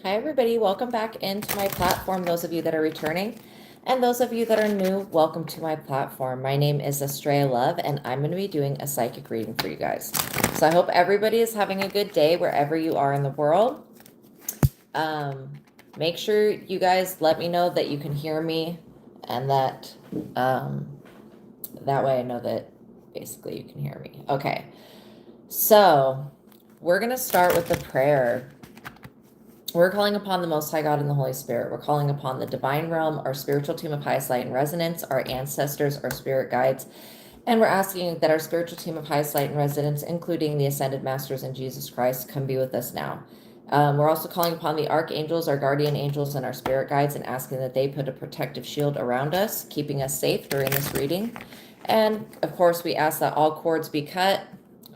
Hi, everybody. Welcome back into my platform. Those of you that are returning and those of you that are new, welcome to my platform. My name is Astraea Love, and I'm going to be doing a psychic reading for you guys. So I hope everybody is having a good day wherever you are in the world. Make sure you guys let me know that you can hear me and that that way I know that basically you can hear me. Okay. So we're going to start with the prayer. We're calling upon the Most High God and the Holy Spirit. We're calling upon the divine realm, our spiritual team of highest light and resonance, our ancestors, our spirit guides, and we're asking that our spiritual team of highest light and resonance, including the ascended masters and Jesus Christ, come be with us now. We're also calling upon the archangels, our guardian angels, and our spirit guides, and asking that they put a protective shield around us, keeping us safe during this reading. And of course, we ask that all cords be cut,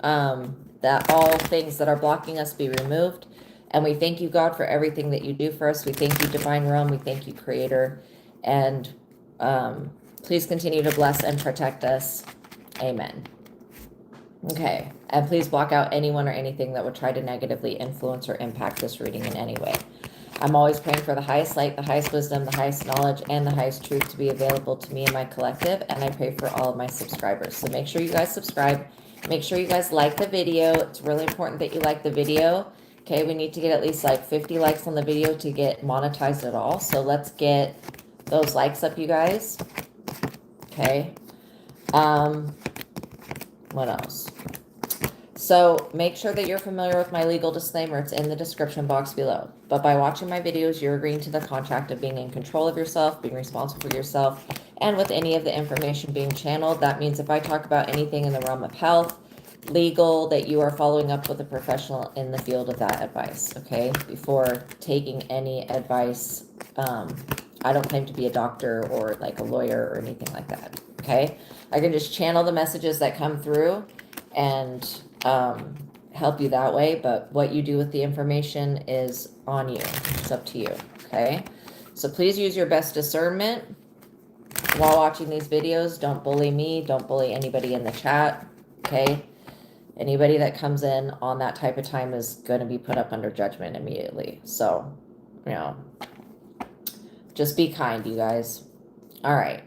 that all things that are blocking us be removed. And we thank you, God, for everything that you do for us. We thank you, Divine Realm. We thank you, Creator. And please continue to bless and protect us. Amen. Okay. And please block out anyone or anything that would try to negatively influence or impact this reading in any way. I'm always praying for the highest light, the highest wisdom, the highest knowledge, and the highest truth to be available to me and my collective. And I pray for all of my subscribers. So make sure you guys subscribe. Make sure you guys like the video. It's really important that you like the video. Okay, we need to get at least like 50 likes on the video to get monetized at all. So let's get those likes up, you guys. Okay. What else? So make sure that you're familiar with my legal disclaimer. It's in the description box below. But by watching my videos, you're agreeing to the contract of being in control of yourself, being responsible for yourself, and with any of the information being channeled. That means if I talk about anything in the realm of health, legal, that you are following up with a professional in the field of that advice, okay? Before taking any advice, I don't claim to be a doctor or like a lawyer or anything like that, okay? I can just channel the messages that come through and help you that way, but what you do with the information is on you. It's up to you, okay? So please use your best discernment while watching these videos. Don't bully me. Don't bully anybody in the chat, okay? Anybody that comes in on that type of time is going to be put up under judgment immediately. So, you know, just be kind, you guys. All right.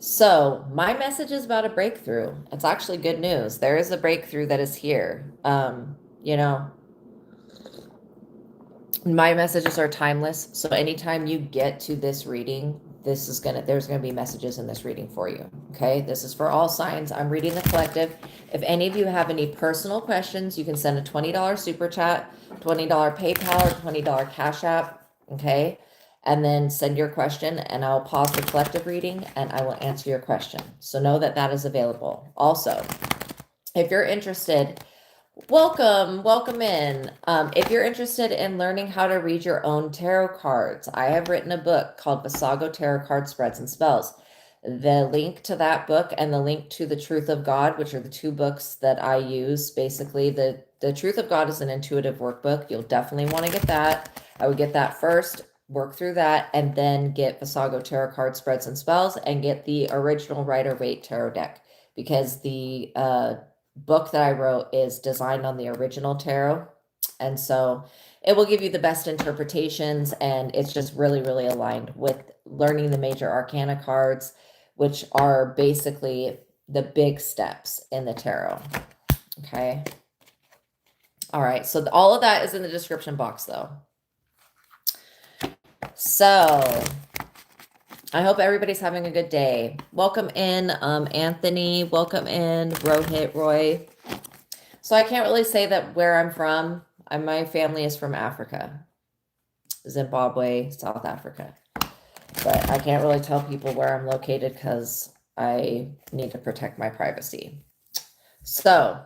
So my message is about a breakthrough. It's actually good news. There is a breakthrough that is here. You know, my messages are timeless. So anytime you get to this reading, there's gonna be messages in this reading for you. Okay, this is for all signs. I'm reading the collective. If any of you have any personal questions, you can send a $20 super chat, $20 PayPal, or $20 Cash App. Okay, and then send your question, and I'll pause the collective reading, and I will answer your question. So know that that is available. Also, if you're interested, welcome in. If you're interested in learning how to read your own tarot cards, I have written a book called Visago Tarot Card Spreads and Spells. The link to that book and the link to The Truth of God, which are the two books that I use. Basically, the Truth of God is an intuitive workbook. You'll definitely want to get that. I would get that first, work through that, and then get Visago Tarot Card Spreads and Spells and get the original Rider-Waite Tarot deck, because the book that I wrote is designed on the original tarot. And so it will give you the best interpretations, and it's just really, really aligned with learning the major arcana cards, which are basically the big steps in the tarot. Okay. All right. So all of that is in the description box though. So I hope everybody's having a good day. Welcome in, Anthony. Welcome in, Rohit, Roy. So I can't really say that where I'm from. My family is from Africa, Zimbabwe, South Africa. But I can't really tell people where I'm located because I need to protect my privacy. So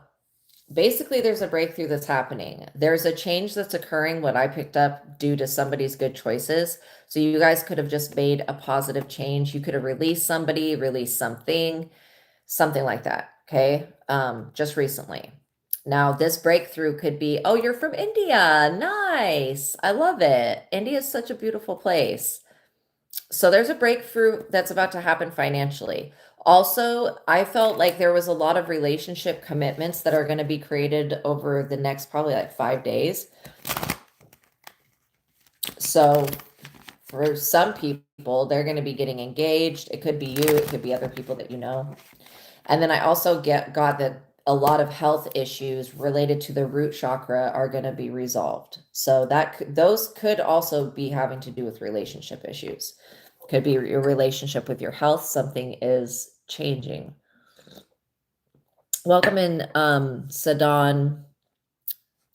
basically, there's a breakthrough that's happening. There's a change that's occurring, what I picked up due to somebody's good choices. So you guys could have just made a positive change. You could have released somebody, released something like that. Okay. Just recently. Now this breakthrough could be, oh, you're from India. Nice. I love it. India is such a beautiful place. So there's a breakthrough that's about to happen financially. Also, I felt like there was a lot of relationship commitments that are going to be created over the next probably like 5 days. So for some people, they're going to be getting engaged. It could be you. It could be other people that you know. And then I also got that a lot of health issues related to the root chakra are going to be resolved. So those could also be having to do with relationship issues. Could be your relationship with your health. Something is changing. Welcome in, Sadan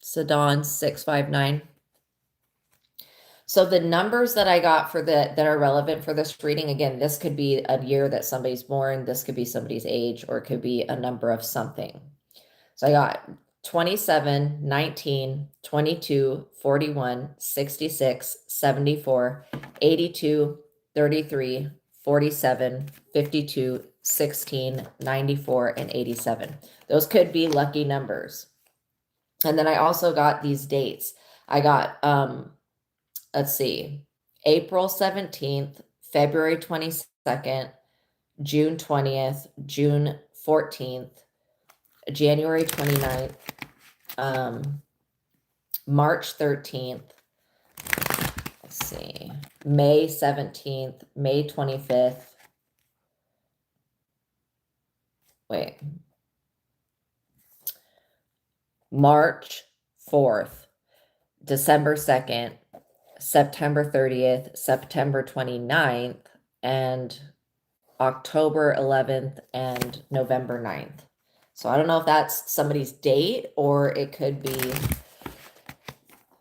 659. So the numbers that I got that are relevant for this reading, again, this could be a year that somebody's born, this could be somebody's age, or it could be a number of something. So I got 27, 19, 22, 41, 66, 74, 82, 33, 47, 52, 16, 94, and 87. Those could be lucky numbers. And then I also got these dates. I got, let's see, April 17th, February 22nd, June 20th, June 14th, January 29th, March 13th, let's see, May 17th, May 25th, March 4th, December 2nd, September 30th, September 29th, and October 11th, and November 9th. So I don't know if that's somebody's date, or it could be,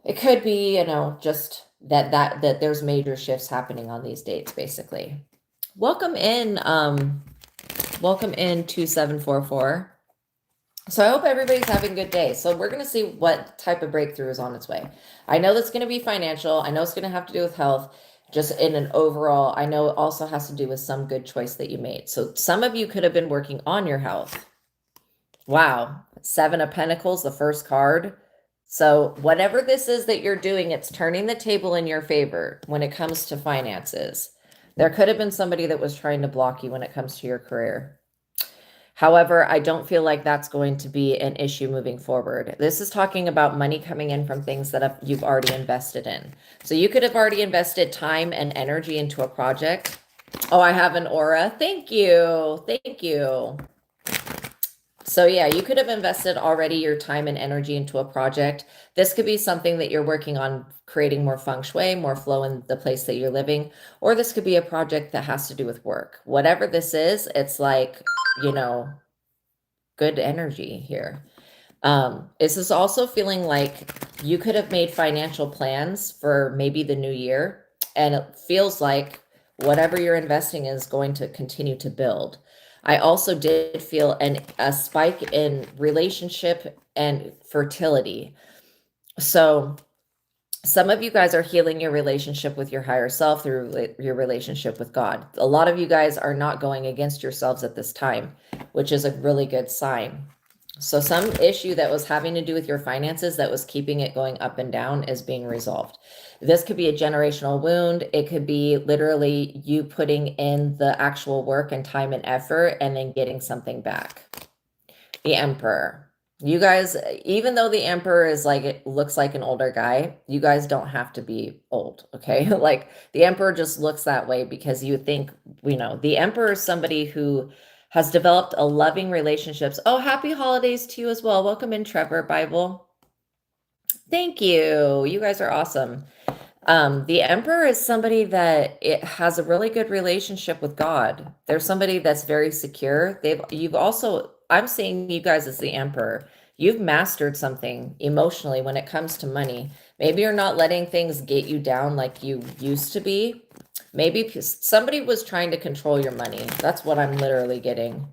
you know, just that there's major shifts happening on these dates, basically. Welcome in 2744. So I hope everybody's having a good day. So we're going to see what type of breakthrough is on its way. I know that's going to be financial. I know it's going to have to do with health, just in an overall. I know it also has to do with some good choice that you made. So some of you could have been working on your health. Wow. 7 of Pentacles, the first card. So whatever this is that you're doing, it's turning the table in your favor when it comes to finances. There could have been somebody that was trying to block you when it comes to your career. However, I don't feel like that's going to be an issue moving forward. This is talking about money coming in from things that you've already invested in. So you could have already invested time and energy into a project. Oh, I have an aura. Thank you. Thank you. So yeah, you could have invested already your time and energy into a project. This could be something that you're working on, creating more feng shui, more flow in the place that you're living, or this could be a project that has to do with work. Whatever this is, it's like, you know, good energy here. This is also feeling like you could have made financial plans for maybe the new year, and it feels like whatever you're investing in is going to continue to build. I also did feel a spike in relationship and fertility. So some of you guys are healing your relationship with your higher self through your relationship with God. A lot of you guys are not going against yourselves at this time, which is a really good sign. So some issue that was having to do with your finances that was keeping it going up and down is being resolved. This could be a generational wound. It could be literally you putting in the actual work and time and effort and then getting something back. The Emperor. You guys, even though the Emperor is like, it looks like an older guy, you guys don't have to be old, okay? Like the Emperor just looks that way because you think, you know, the Emperor is somebody who has developed a loving relationships. Oh, happy holidays to you as well. Welcome in, Trevor Bible. Thank you. You guys are awesome. The Emperor is somebody that it has a really good relationship with God. They're somebody that's very secure. I'm seeing you guys as the Emperor. You've mastered something emotionally when it comes to money. Maybe you're not letting things get you down like you used to be. Maybe somebody was trying to control your money. That's what I'm literally getting.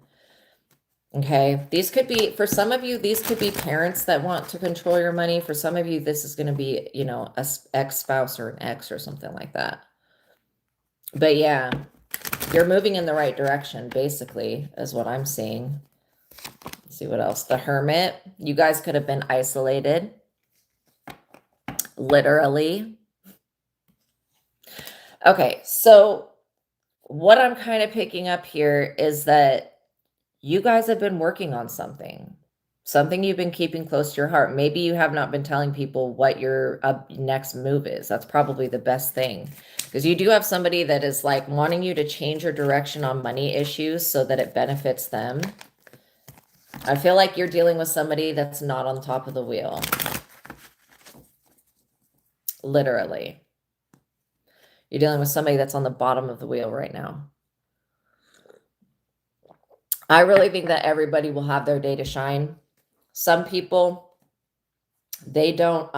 Okay, these could be, for some of you, these could be parents that want to control your money. For some of you, this is going to be, you know, a ex-spouse or an ex or something like that. But yeah, you're moving in the right direction, basically, is what I'm seeing. Let's see what else. The Hermit. You guys could have been isolated. Literally. Okay, so what I'm kind of picking up here is that you guys have been working on something. Something you've been keeping close to your heart. Maybe you have not been telling people what your next move is. That's probably the best thing. Because you do have somebody that is like wanting you to change your direction on money issues so that it benefits them. I feel like you're dealing with somebody that's not on top of the wheel. Literally. You're dealing with somebody that's on the bottom of the wheel right now. I really think that everybody will have their day to shine. Some people, they don't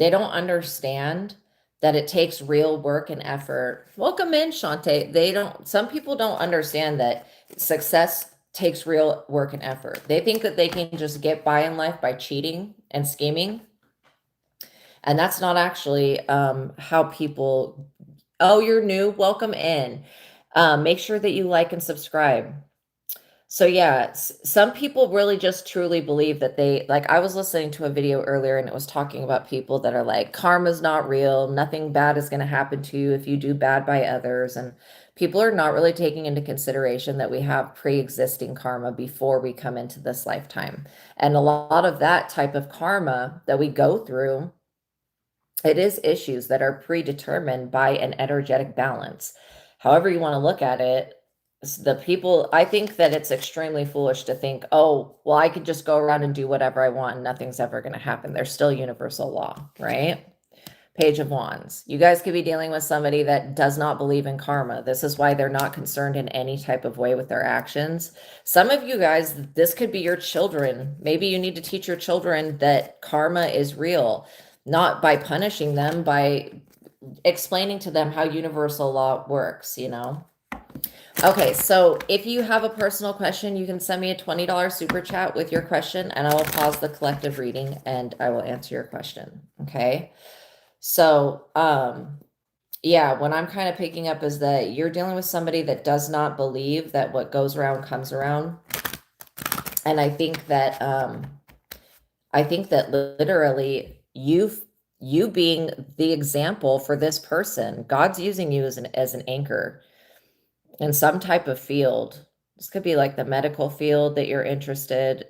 understand that it takes real work and effort. Welcome in, Shante. Some people don't understand that success takes real work and effort. They think that they can just get by in life by cheating and scheming. And that's not actually how people, oh, you're new, welcome in. Make sure that you like and subscribe. So yeah, some people really just truly believe that like I was listening to a video earlier and it was talking about people that are like, karma's not real, nothing bad is going to happen to you if you do bad by others. And people are not really taking into consideration that we have pre-existing karma before we come into this lifetime. And a lot of that type of karma that we go through, it is issues that are predetermined by an energetic balance. However you want to look at it, I think that it's extremely foolish to think, oh, well, I could just go around and do whatever I want and nothing's ever going to happen. There's still universal law, right? Page of Wands. You guys could be dealing with somebody that does not believe in karma. This is why they're not concerned in any type of way with their actions. Some of you guys, this could be your children. Maybe you need to teach your children that karma is real, not by punishing them, by explaining to them how universal law works, you know? Okay, so if you have a personal question, you can send me a $20 super chat with your question and I will pause the collective reading and I will answer your question. Okay. So, yeah, what I'm kind of picking up is that you're dealing with somebody that does not believe that what goes around comes around. And I think that literally you being the example for this person, God's using you as an anchor in some type of field. This could be like the medical field that you're interested,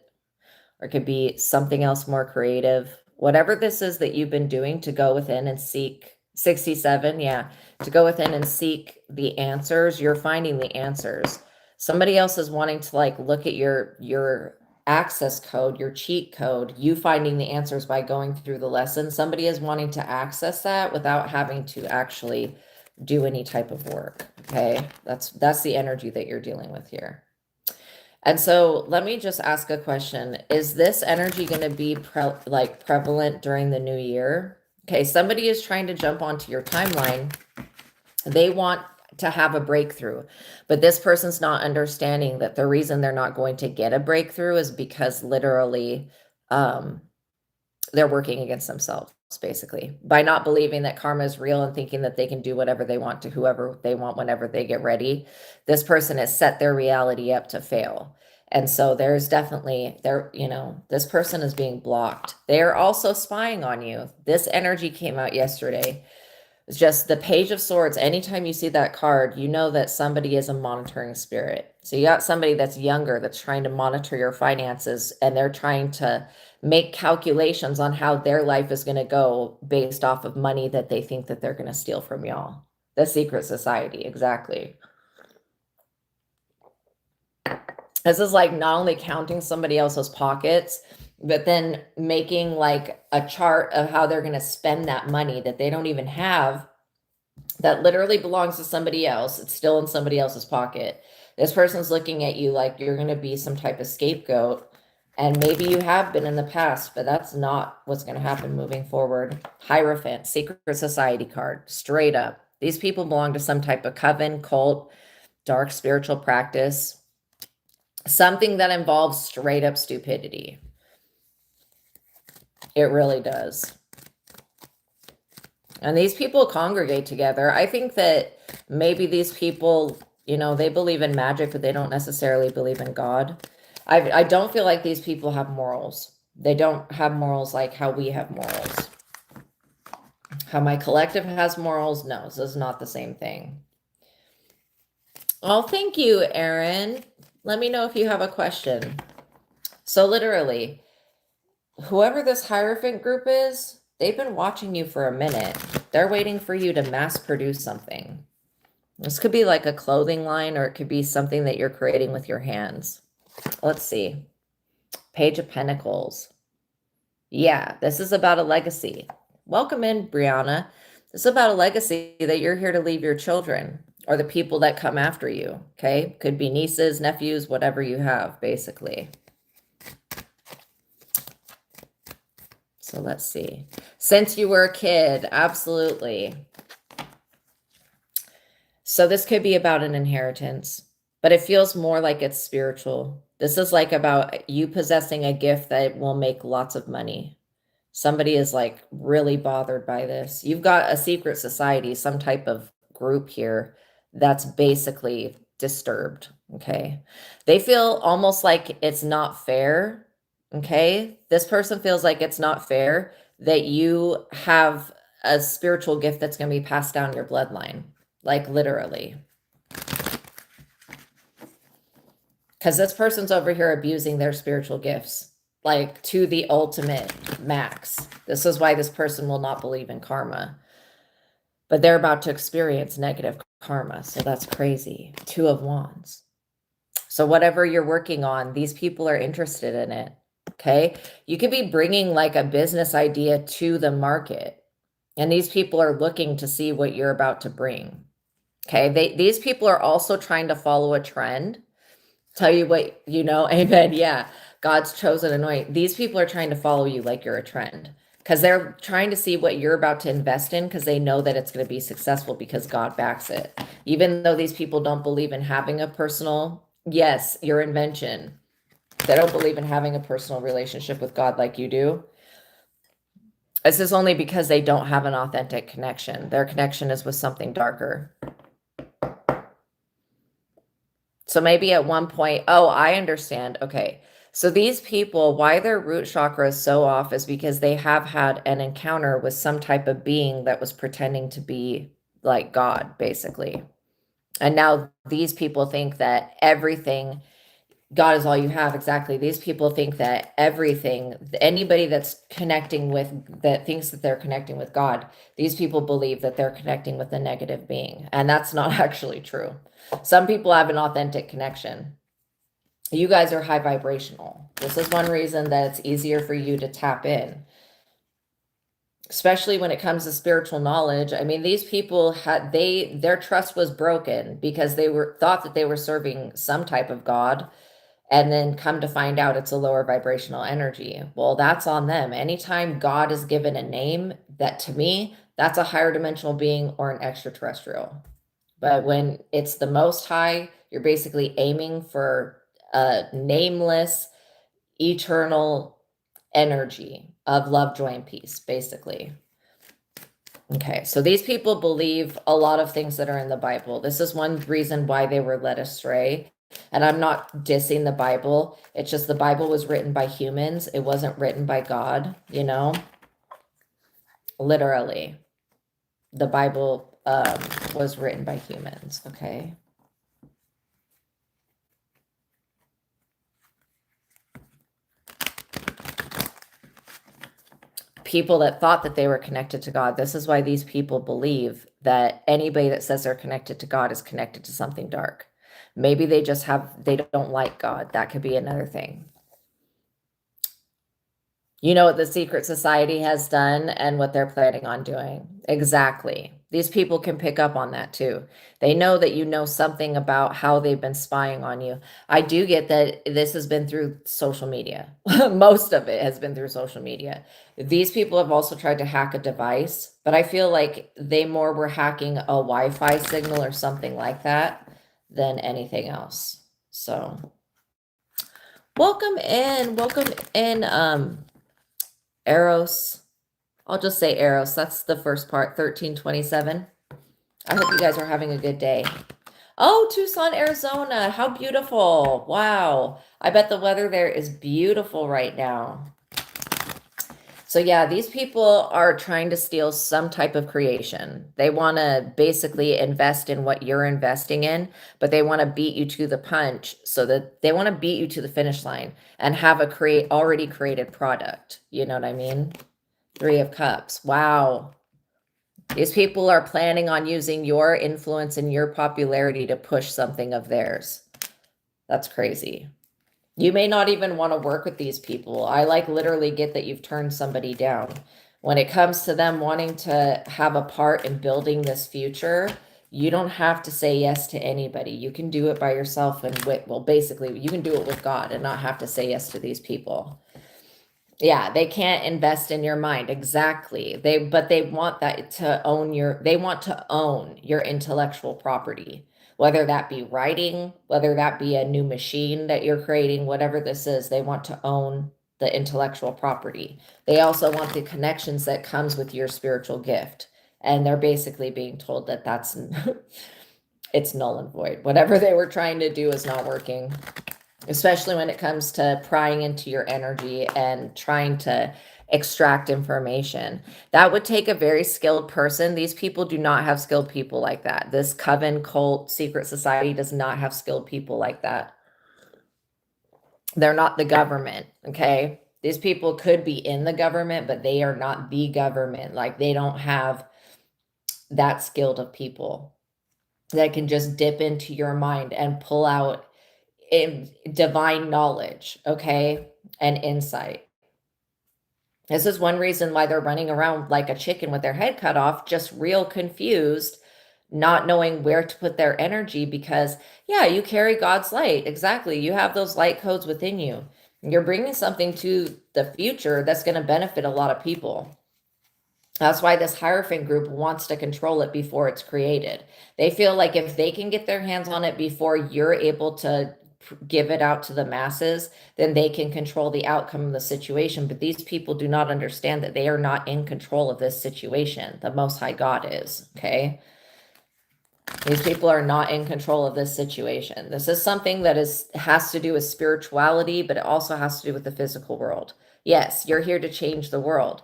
or it could be something else more creative. Whatever this is that you've been doing to go within and seek 67, yeah, to go within and seek the answers, you're finding the answers. Somebody else is wanting to like look at your access code, your cheat code, you finding the answers by going through the lesson. Somebody is wanting to access that without having to actually do any type of work. Okay, that's the energy that you're dealing with here. And so let me just ask a question. Is this energy going to be prevalent during the new year? Okay, somebody is trying to jump onto your timeline. They want to have a breakthrough, but this person's not understanding that the reason they're not going to get a breakthrough is because literally they're working against themselves, basically, by not believing that karma is real and thinking that they can do whatever they want to whoever they want whenever they get ready. This person has set their reality up to fail. And so there's definitely this person is being blocked. They're also spying on you. This energy came out yesterday. It's just the Page of Swords. Anytime you see that card, you know that somebody is a monitoring spirit. So you got somebody that's younger that's trying to monitor your finances, and they're trying to make calculations on how their life is going to go based off of money that they think that they're going to steal from y'all. The secret society, exactly. This is like not only counting somebody else's pockets, but then making like a chart of how they're going to spend that money that they don't even have, that literally belongs to somebody else. It's still in somebody else's pocket. This person's looking at you like you're going to be some type of scapegoat. And maybe you have been in the past, but that's not what's going to happen moving forward. Hierophant, secret society card, straight up. These people belong to some type of coven, cult, dark spiritual practice, something that involves straight up stupidity. It really does. And these people congregate together. I think that maybe these people, they believe in magic, but they don't necessarily believe in God. I don't feel like these people have morals. They don't have morals like how we have morals. How my collective has morals, no, this is not the same thing. Oh, thank you, Erin. Let me know if you have a question. So literally, whoever this Hierophant group is, they've been watching you for a minute. They're waiting for you to mass produce something. This could be like a clothing line, or it could be something that you're creating with your hands. Let's see. Page of Pentacles. Yeah, this is about a legacy. Welcome in, Brianna. This is about a legacy that you're here to leave your children or the people that come after you, okay? Could be nieces, nephews, whatever you have, basically. So let's see. Since you were a kid, absolutely. So this could be about an inheritance, but it feels more like it's spiritual. This is like about you possessing a gift that will make lots of money. Somebody is like really bothered by this. You've got a secret society, some type of group here that's basically disturbed, okay? They feel almost like it's not fair, okay? This person feels like it's not fair that you have a spiritual gift that's going to be passed down your bloodline, like literally. Because this person's over here abusing their spiritual gifts, like to the ultimate max. This is why this person will not believe in karma. But they're about to experience negative karma, so that's crazy. Two of Wands. So whatever you're working on, these people are interested in it, okay? You could be bringing like a business idea to the market, and these people are looking to see what you're about to bring, okay? These people are also trying to follow a trend. Tell you what, you know, amen, yeah. God's chosen anointed. These people are trying to follow you like you're a trend because they're trying to see what you're about to invest in because they know that it's going to be successful because God backs it. Even though these people don't believe in having a personal, yes, your invention. They don't believe in having a personal relationship with God like you do. This is only because they don't have an authentic connection. Their connection is with something darker. So maybe at one point, oh, I understand. Okay. So these people, why their root chakra is so off is because they have had an encounter with some type of being that was pretending to be like God, basically. And now these people think that everything, God is all you have. Exactly. These people think that everything, anybody that's connecting with, that thinks that they're connecting with God, these people believe that they're connecting with a negative being. And that's not actually true. Some people have an authentic connection. You guys are high vibrational. This is one reason that it's easier for you to tap in, especially when it comes to spiritual knowledge. I mean, these people had, their trust was broken because they thought that they were serving some type of God, and then come to find out it's a lower vibrational energy. Well, that's on them. Anytime God is given a name, that to me, that's a higher dimensional being or an extraterrestrial. But when it's the Most High, you're basically aiming for a nameless, eternal energy of love, joy, and peace, basically. Okay, so these people believe a lot of things that are in the Bible. This is one reason why they were led astray. And I'm not dissing the Bible. It's just the Bible was written by humans. It wasn't written by God, you know? Literally. The Bible was written by humans, okay? People that thought that they were connected to God. This is why these people believe that anybody that says they're connected to God is connected to something dark. Maybe they just they don't like God. That could be another thing. You know what the secret society has done and what they're planning on doing. Exactly. These people can pick up on that too. They know that you know something about how they've been spying on you. I do get that this has been through social media. Most of it has been through social media. These people have also tried to hack a device, but I feel like they more were hacking a Wi-Fi signal or something like that than anything else. So welcome in, Eros. I'll just say Eros. That's the first part, 1327. I hope you guys are having a good day. Oh, Tucson, Arizona. How beautiful. Wow. I bet the weather there is beautiful right now. So So yeah, these people are trying to steal some type of creation. They want to basically invest in what you're investing in, but they want to beat you to the punch so that they want to beat you to the finish line and have a already created product. You know what I mean? Three of Cups. Wow. These people are planning on using your influence and your popularity to push something of theirs. That's crazy. You may not even want to work with these people. I like literally get that you've turned somebody down. When it comes to them wanting to have a part in building this future, you don't have to say yes to anybody. You can do it by yourself and well, basically, you can do it with God and not have to say yes to these people. Yeah, they can't invest in your mind. Exactly. But they want that to own they want to own your intellectual property, whether that be writing, whether that be a new machine that you're creating, whatever this is, they want to own the intellectual property. They also want the connections that comes with your spiritual gift. And they're basically being told that that's it's null and void. Whatever they were trying to do is not working, especially when it comes to prying into your energy and trying to extract information. That would take a very skilled person. These people do not have skilled people like that. This coven, cult, secret society does not have skilled people like that. They're not the government, okay? These people could be in the government, but they are not the government. Like, they don't have that skilled of people that can just dip into your mind and pull out divine knowledge, okay, and insight. This is one reason why they're running around like a chicken with their head cut off, just real confused, not knowing where to put their energy because, yeah, you carry God's light. Exactly. You have those light codes within you. You're bringing something to the future that's going to benefit a lot of people. That's why this Hierophant group wants to control it before it's created. They feel like if they can get their hands on it before you're able to give it out to the masses, then they can control the outcome of the situation. But these people do not understand that they are not in control of this situation. The Most High God is, okay? These people are not in control of this situation. This is something that has to do with spirituality, but it also has to do with the physical world. Yes, you're here to change the world.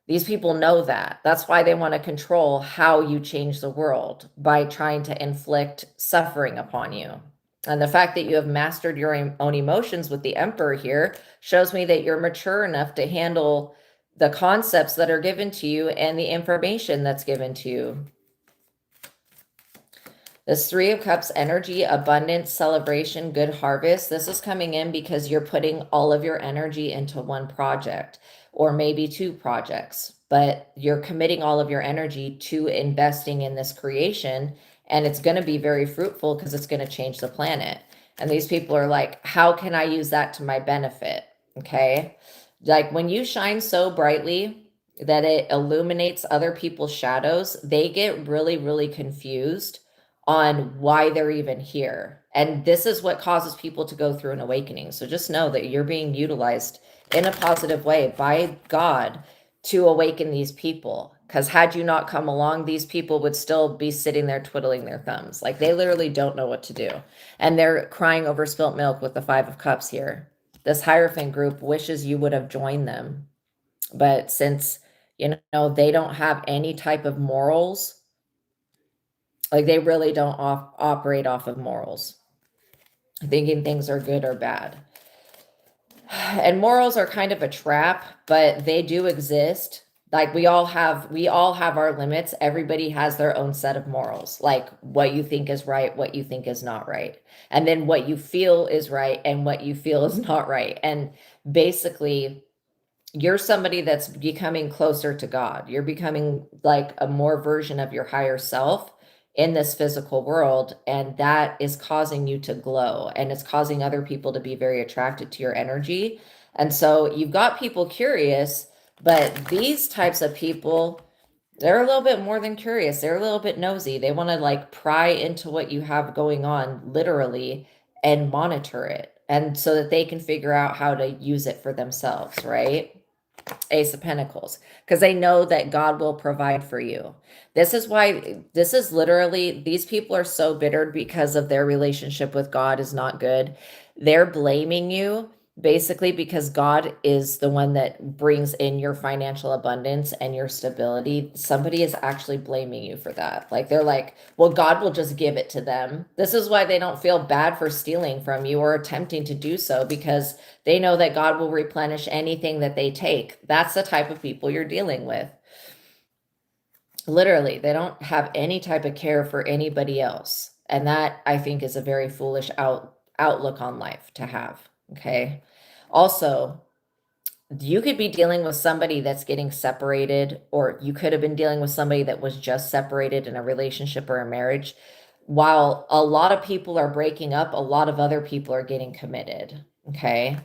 These people know that. That's why they want to control how you change the world by trying to inflict suffering upon you. And the fact that you have mastered your own emotions with the Emperor here shows me that you're mature enough to handle the concepts that are given to you and the information that's given to you. This Three of Cups energy, abundance, celebration, good harvest. This is coming in because you're putting all of your energy into one project or maybe two projects, but you're committing all of your energy to investing in this creation. And it's going to be very fruitful because it's going to change the planet. And these people are like, how can I use that to my benefit? Okay. Like when you shine so brightly that it illuminates other people's shadows, they get really, really confused on why they're even here. And this is what causes people to go through an awakening. So just know that you're being utilized in a positive way by God to awaken these people. Because had you not come along, these people would still be sitting there twiddling their thumbs. Like they literally don't know what to do. And they're crying over spilt milk with the Five of Cups here. This Hierophant group wishes you would have joined them. But since, they don't have any type of morals, like they really don't operate off of morals, thinking things are good or bad. And morals are kind of a trap, but they do exist. Like we all have our limits. Everybody has their own set of morals, like what you think is right, what you think is not right, and then what you feel is right and what you feel is not right. And basically, you're somebody that's becoming closer to God. You're becoming like a more version of your higher self in this physical world. And that is causing you to glow and it's causing other people to be very attracted to your energy. And so you've got people curious, but these types of people, they're a little bit more than curious. They're a little bit nosy. They want to like pry into what you have going on literally and monitor it. And so that they can figure out how to use it for themselves, right? Ace of Pentacles, because they know that God will provide for you. This is why this is literally, these people are so bitter because of their relationship with God is not good. They're blaming you Basically, because God is the one that brings in your financial abundance and your stability, somebody is actually blaming you for that. Like they're like, well, God will just give it to them. This is why they don't feel bad for stealing from you or attempting to do so, because they know that God will replenish anything that they take. That's the type of people you're dealing with. Literally, they don't have any type of care for anybody else. And that, I think, is a very foolish outlook on life to have. Okay. Also, you could be dealing with somebody that's getting separated, or you could have been dealing with somebody that was just separated in a relationship or a marriage. While a lot of people are breaking up, a lot of other people are getting committed. Okay.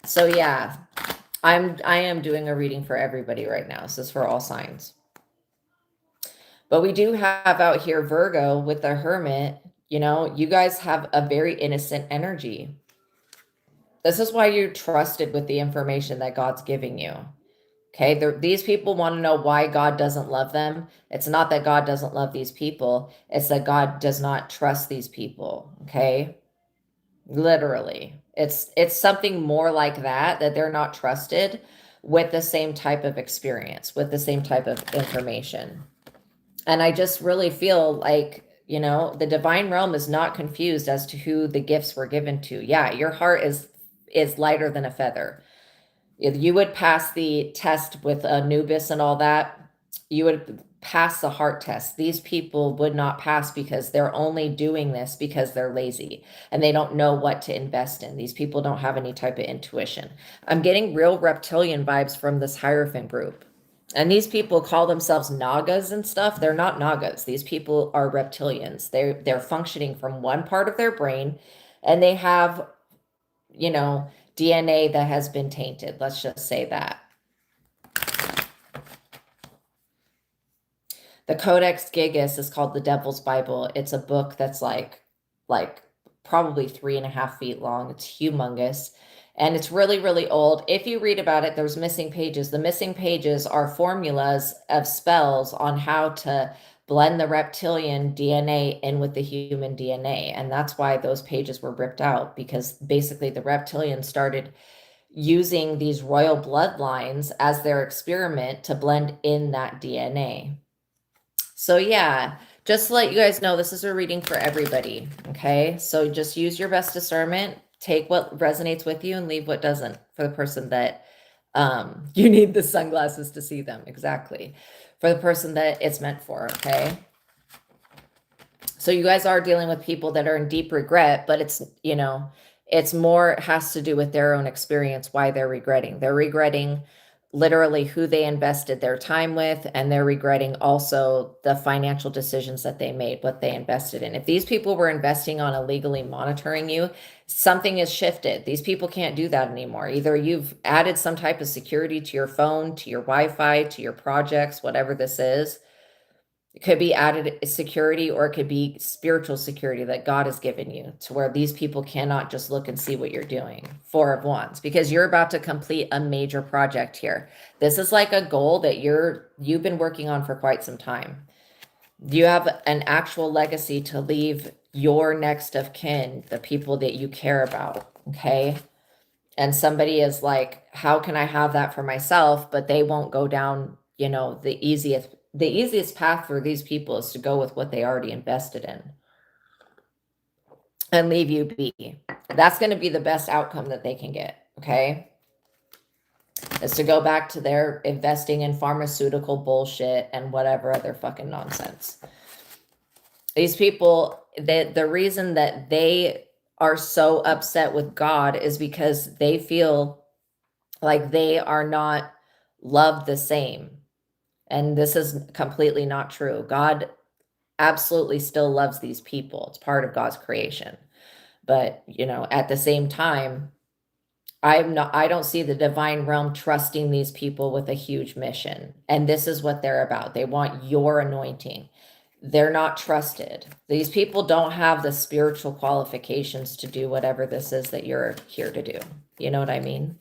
So yeah, I am doing a reading for everybody right now. This is for all signs. But we do have out here Virgo with the Hermit. You know, you guys have a very innocent energy. This is why you're trusted with the information that God's giving you. Okay, these people want to know why God doesn't love them. It's not that God doesn't love these people. It's that God does not trust these people. Okay, literally. It's something more like that they're not trusted with the same type of experience, with the same type of information. And I just really feel like, you know, the divine realm is not confused as to who the gifts were given to. Yeah, your heart is lighter than a feather. If you would pass the test with Anubis and all that, you would pass the heart test. These people would not pass because they're only doing this because they're lazy and they don't know what to invest in. These people don't have any type of intuition. I'm getting real reptilian vibes from this Hierophant group. And these people call themselves Nagas and stuff. They're not Nagas. These people are reptilians. They're functioning from one part of their brain, and they have, you know, DNA that has been tainted. Let's just say that. The Codex Gigas is called the Devil's Bible. It's a book that's like probably 3.5 feet long. It's humongous. And it's really, really old. If you read about it, there's missing pages. The missing pages are formulas of spells on how to blend the reptilian DNA in with the human DNA. And that's why those pages were ripped out, because basically the reptilians started using these royal bloodlines as their experiment to blend in that DNA. So yeah, just to let you guys know, this is a reading for everybody. Okay. So just use your best discernment, take what resonates with you and leave what doesn't, for the person that you need the sunglasses to see them. Exactly. For the person that it's meant for. Okay. So you guys are dealing with people that are in deep regret, but it's, you know, it's more, it has to do with their own experience, why they're regretting. They're regretting literally who they invested their time with, and they're regretting also the financial decisions that they made, what they invested in. If these people were investing on illegally monitoring you, something has shifted. These people can't do that anymore. Either you've added some type of security to your phone, to your Wi-Fi, to your projects, whatever this is. It could be added security, or it could be spiritual security that God has given you, to where these people cannot just look and see what you're doing. Four of Wands, because you're about to complete a major project here. This is like a goal that you've been working on for quite some time. You have an actual legacy to leave your next of kin, the people that you care about. Okay. And somebody is like, how can I have that for myself? But they won't go down, you know, the easiest path for these people is to go with what they already invested in and leave you be. That's going to be the best outcome that they can get. Okay. Is to go back to their investing in pharmaceutical bullshit and whatever other fucking nonsense. These people, the reason that they are so upset with God is because they feel like they are not loved the same. And this is completely not true. God absolutely still loves these people. It's part of God's creation. But, you know, at the same time, I don't see the divine realm trusting these people with a huge mission. And this is what they're about. They want your anointing. They're not trusted. These people don't have the spiritual qualifications to do whatever this is that you're here to do. You know what I mean?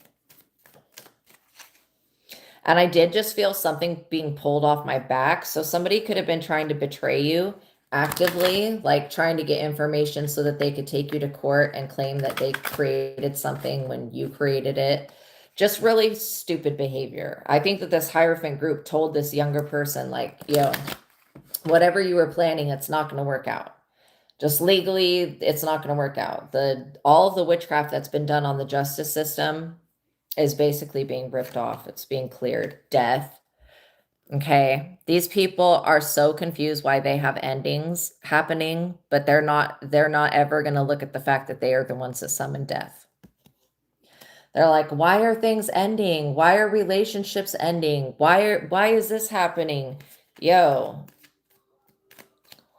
And I did just feel something being pulled off my back. So somebody could have been trying to betray you actively, like trying to get information so that they could take you to court and claim that they created something when you created it. Just really stupid behavior. I think that this Hierophant group told this younger person, like, yo, whatever you were planning, it's not going to work out. Just legally, it's not going to work out. All of the witchcraft that's been done on the justice system is basically being ripped off. It's being cleared. Death. Okay. These people are so confused why they have endings happening, but they're not ever going to look at the fact that they are the ones that summon death. They're like, why are things ending? Why are relationships ending? Why is this happening? Yo,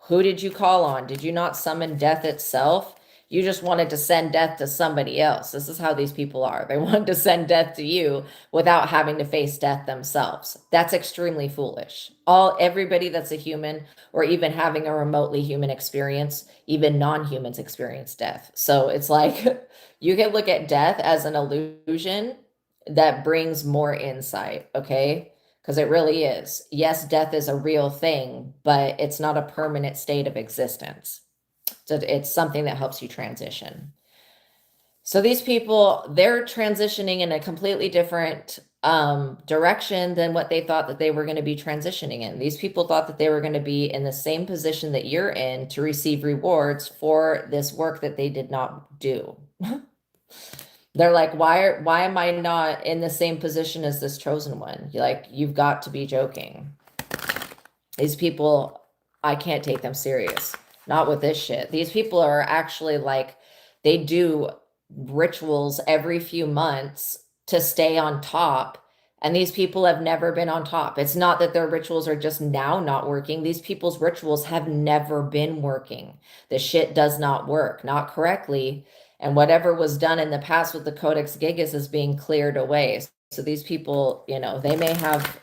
who did you call on? Did you not summon death itself? You just wanted to send death to somebody else. This is how these people are. They wanted to send death to you without having to face death themselves. That's extremely foolish. Everybody that's a human or even having a remotely human experience, even non-humans experience death. So it's like you can look at death as an illusion that brings more insight, okay? Because it really is. Yes, death is a real thing, but it's not a permanent state of existence. So it's something that helps you transition. So these people, they're transitioning in a completely different direction than what they thought that they were going to be transitioning in. These people thought that they were going to be in the same position that you're in to receive rewards for this work that they did not do. They're like, why am I not in the same position as this chosen one? You're like, you've got to be joking. These people, I can't take them serious. Not with this shit. These people are actually like, they do rituals every few months to stay on top. And these people have never been on top. It's not that their rituals are just now not working. These people's rituals have never been working. The shit does not work, not correctly. And whatever was done in the past with the Codex Gigas is being cleared away. So these people, they may have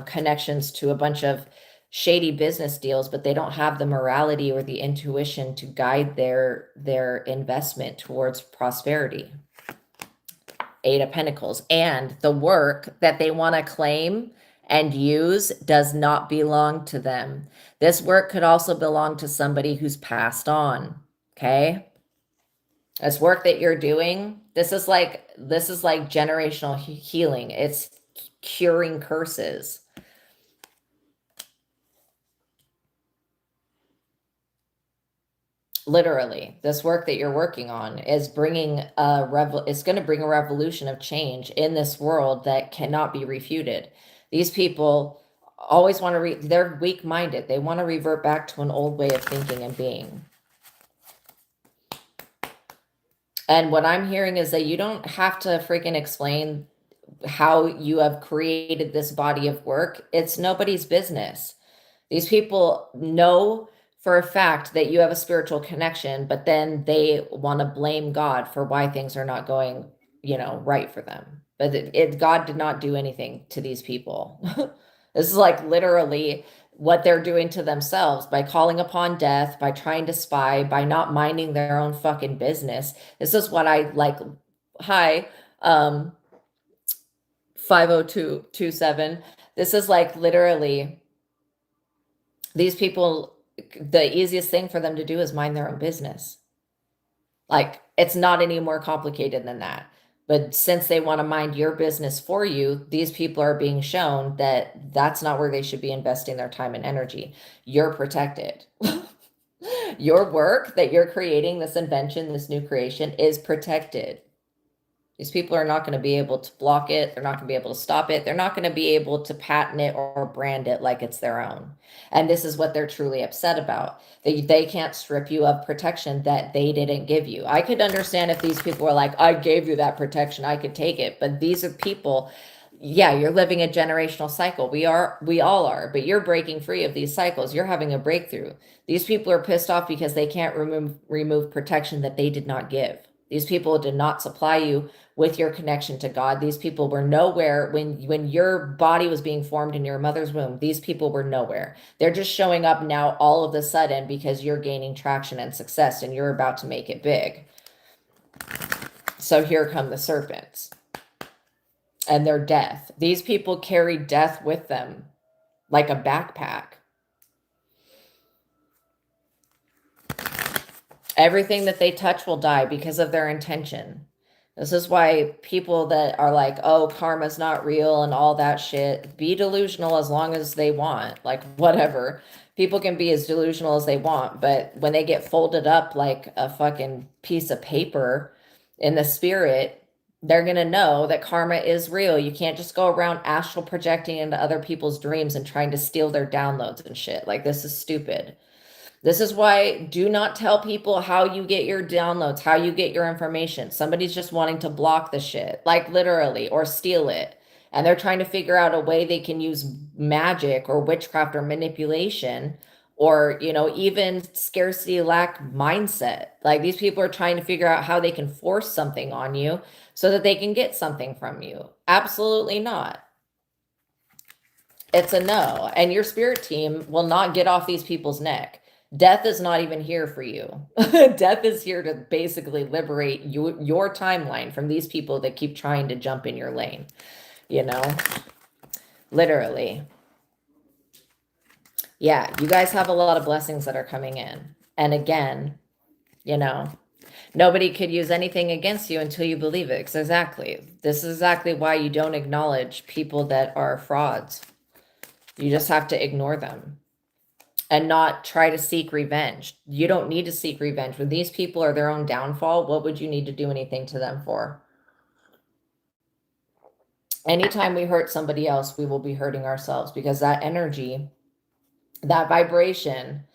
connections to a bunch of shady business deals, but they don't have the morality or the intuition to guide their investment towards prosperity. Eight of Pentacles. And the work that they want to claim and use does not belong to them. This work could also belong to somebody who's passed on. Okay. This work that you're doing, this is like generational healing. It's curing curses. Literally, this work that you're working on is bringing it's going to bring a revolution of change in this world that cannot be refuted. These people always want to they're weak-minded. They want to revert back to an old way of thinking and being. And what I'm hearing is that you don't have to freaking explain how you have created this body of work. It's nobody's business. These people know for a fact that you have a spiritual connection, but then they want to blame God for why things are not going, right for them. But God did not do anything to these people. This is like literally what they're doing to themselves by calling upon death, by trying to spy, by not minding their own fucking business. This is what I like. Hi, 50227. This is like literally these people, the easiest thing for them to do is mind their own business. Like, it's not any more complicated than that. But since they want to mind your business for you, these people are being shown that that's not where they should be investing their time and energy. You're protected. Your work that you're creating, this invention, this new creation, is protected. These people are not going to be able to block it. They're not going to be able to stop it. They're not going to be able to patent it or brand it like it's their own. And this is what they're truly upset about. They can't strip you of protection that they didn't give you. I could understand if these people were like, I gave you that protection, I could take it. But these are people, yeah, you're living a generational cycle. We all are, but you're breaking free of these cycles. You're having a breakthrough. These people are pissed off because they can't remove protection that they did not give. These people did not supply you with your connection to God. These people were nowhere when your body was being formed in your mother's womb. These people were nowhere. They're just showing up now all of a sudden because you're gaining traction and success and you're about to make it big. So here come the serpents and their death. These people carry death with them like a backpack. Everything that they touch will die because of their intention. This is why people that are like, oh, karma's not real and all that shit, be delusional as long as they want. Like, whatever. People can be as delusional as they want, but when they get folded up like a fucking piece of paper in the spirit, they're going to know that karma is real. You can't just go around astral projecting into other people's dreams and trying to steal their downloads and shit. Like, this is stupid. This is why do not tell people how you get your downloads, how you get your information. Somebody's just wanting to block the shit, like literally, or steal it. And they're trying to figure out a way they can use magic or witchcraft or manipulation or, you know, even scarcity lack mindset. Like these people are trying to figure out how they can force something on you so that they can get something from you. Absolutely not. It's a no. And your spirit team will not get off these people's neck. Death is not even here for you. Death is here to basically liberate your timeline from these people that keep trying to jump in your lane, you know, literally. Yeah, you guys have a lot of blessings that are coming in. And again, you know, nobody could use anything against you until you believe it. Exactly. This is exactly why you don't acknowledge people that are frauds. You just have to ignore them. And not try to seek revenge. You don't need to seek revenge. When these people are their own downfall, what would you need to do anything to them for? Anytime we hurt somebody else, we will be hurting ourselves because that energy, that vibration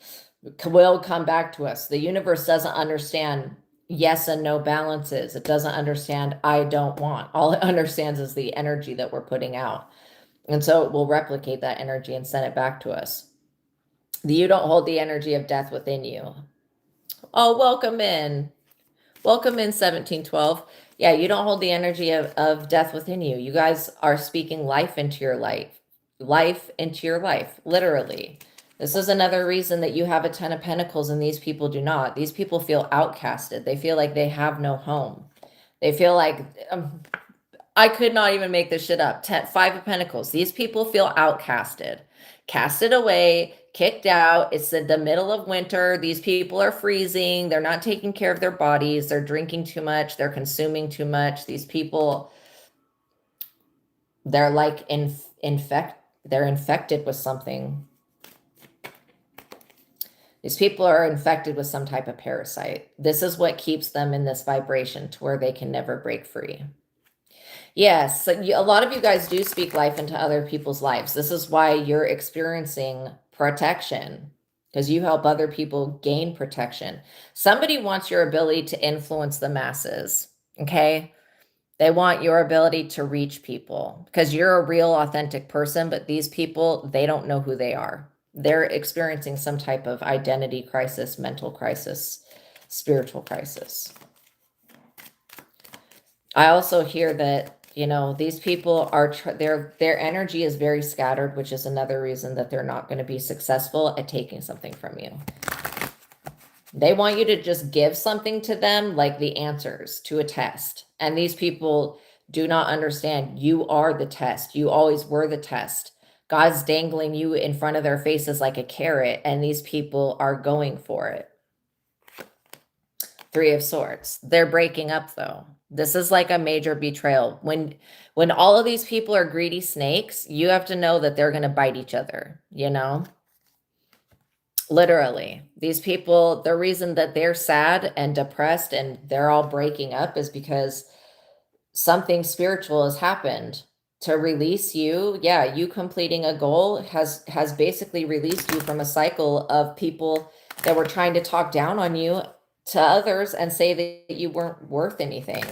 will come back to us. The universe doesn't understand yes and no balances. It doesn't understand I don't want. All it understands is the energy that we're putting out. And so it will replicate that energy and send it back to us. You don't hold the energy of death within you. Oh, welcome in. Welcome in 1712. Yeah, you don't hold the energy of death within you. You guys are speaking life into your life. Life into your life, literally. This is another reason that you have a 10 of Pentacles and these people do not. These people feel outcasted. They feel like they have no home. They feel like... I could not even make this shit up. 5 of Pentacles. These people feel outcasted. Casted away, kicked out. It's the middle of winter. These people are freezing. They're not taking care of their bodies. They're drinking too much. They're consuming too much. These people, they're like they're infected with something. These people are infected with some type of parasite. This is what keeps them in this vibration to where they can never break free. Yes, so a lot of you guys do speak life into other people's lives. This is why you're experiencing protection, because you help other people gain protection. Somebody wants your ability to influence the masses, okay? They want your ability to reach people because you're a real, authentic person, but these people, they don't know who they are. They're experiencing some type of identity crisis, mental crisis, spiritual crisis. I also hear that, you know, these people are, their energy is very scattered, which is another reason that they're not going to be successful at taking something from you. They want you to just give something to them, like the answers to a test. And these people do not understand you are the test. You always were the test. God's dangling you in front of their faces like a carrot, and these people are going for it. 3 of Swords. They're breaking up though. This is like a major betrayal. When all of these people are greedy snakes, you have to know that they're going to bite each other, you know? Literally. These people, the reason that they're sad and depressed and they're all breaking up is because something spiritual has happened to release you. Yeah, you completing a goal has basically released you from a cycle of people that were trying to talk down on you to others and say that you weren't worth anything.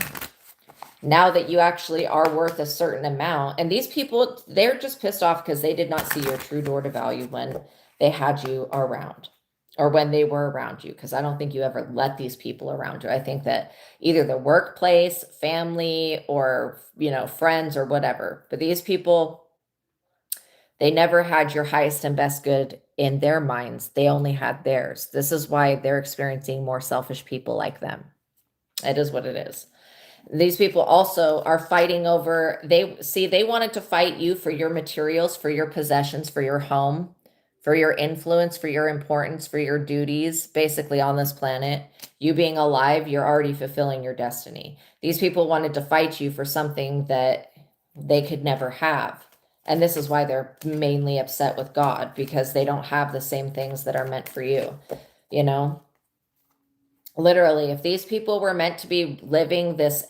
Now that you actually are worth a certain amount. And these people, they're just pissed off because they did not see your true door to value when they had you around or when they were around you. Because I don't think you ever let these people around you. I think that either the workplace, family, or, you know, friends or whatever. But these people, they never had your highest and best good in their minds. They only had theirs. This is why they're experiencing more selfish people like them. It is what it is. These people also are fighting over, they wanted to fight you for your materials, for your possessions, for your home, for your influence, for your importance, for your duties, basically on this planet. You being alive, you're already fulfilling your destiny. These people wanted to fight you for something that they could never have. And this is why they're mainly upset with God, because they don't have the same things that are meant for you. You know, literally, if these people were meant to be living this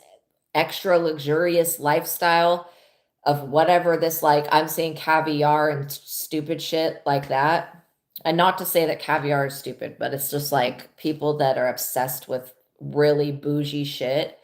extra luxurious lifestyle of whatever this, like, I'm seeing caviar and stupid shit like that. And not to say that caviar is stupid, but it's just like people that are obsessed with really bougie shit.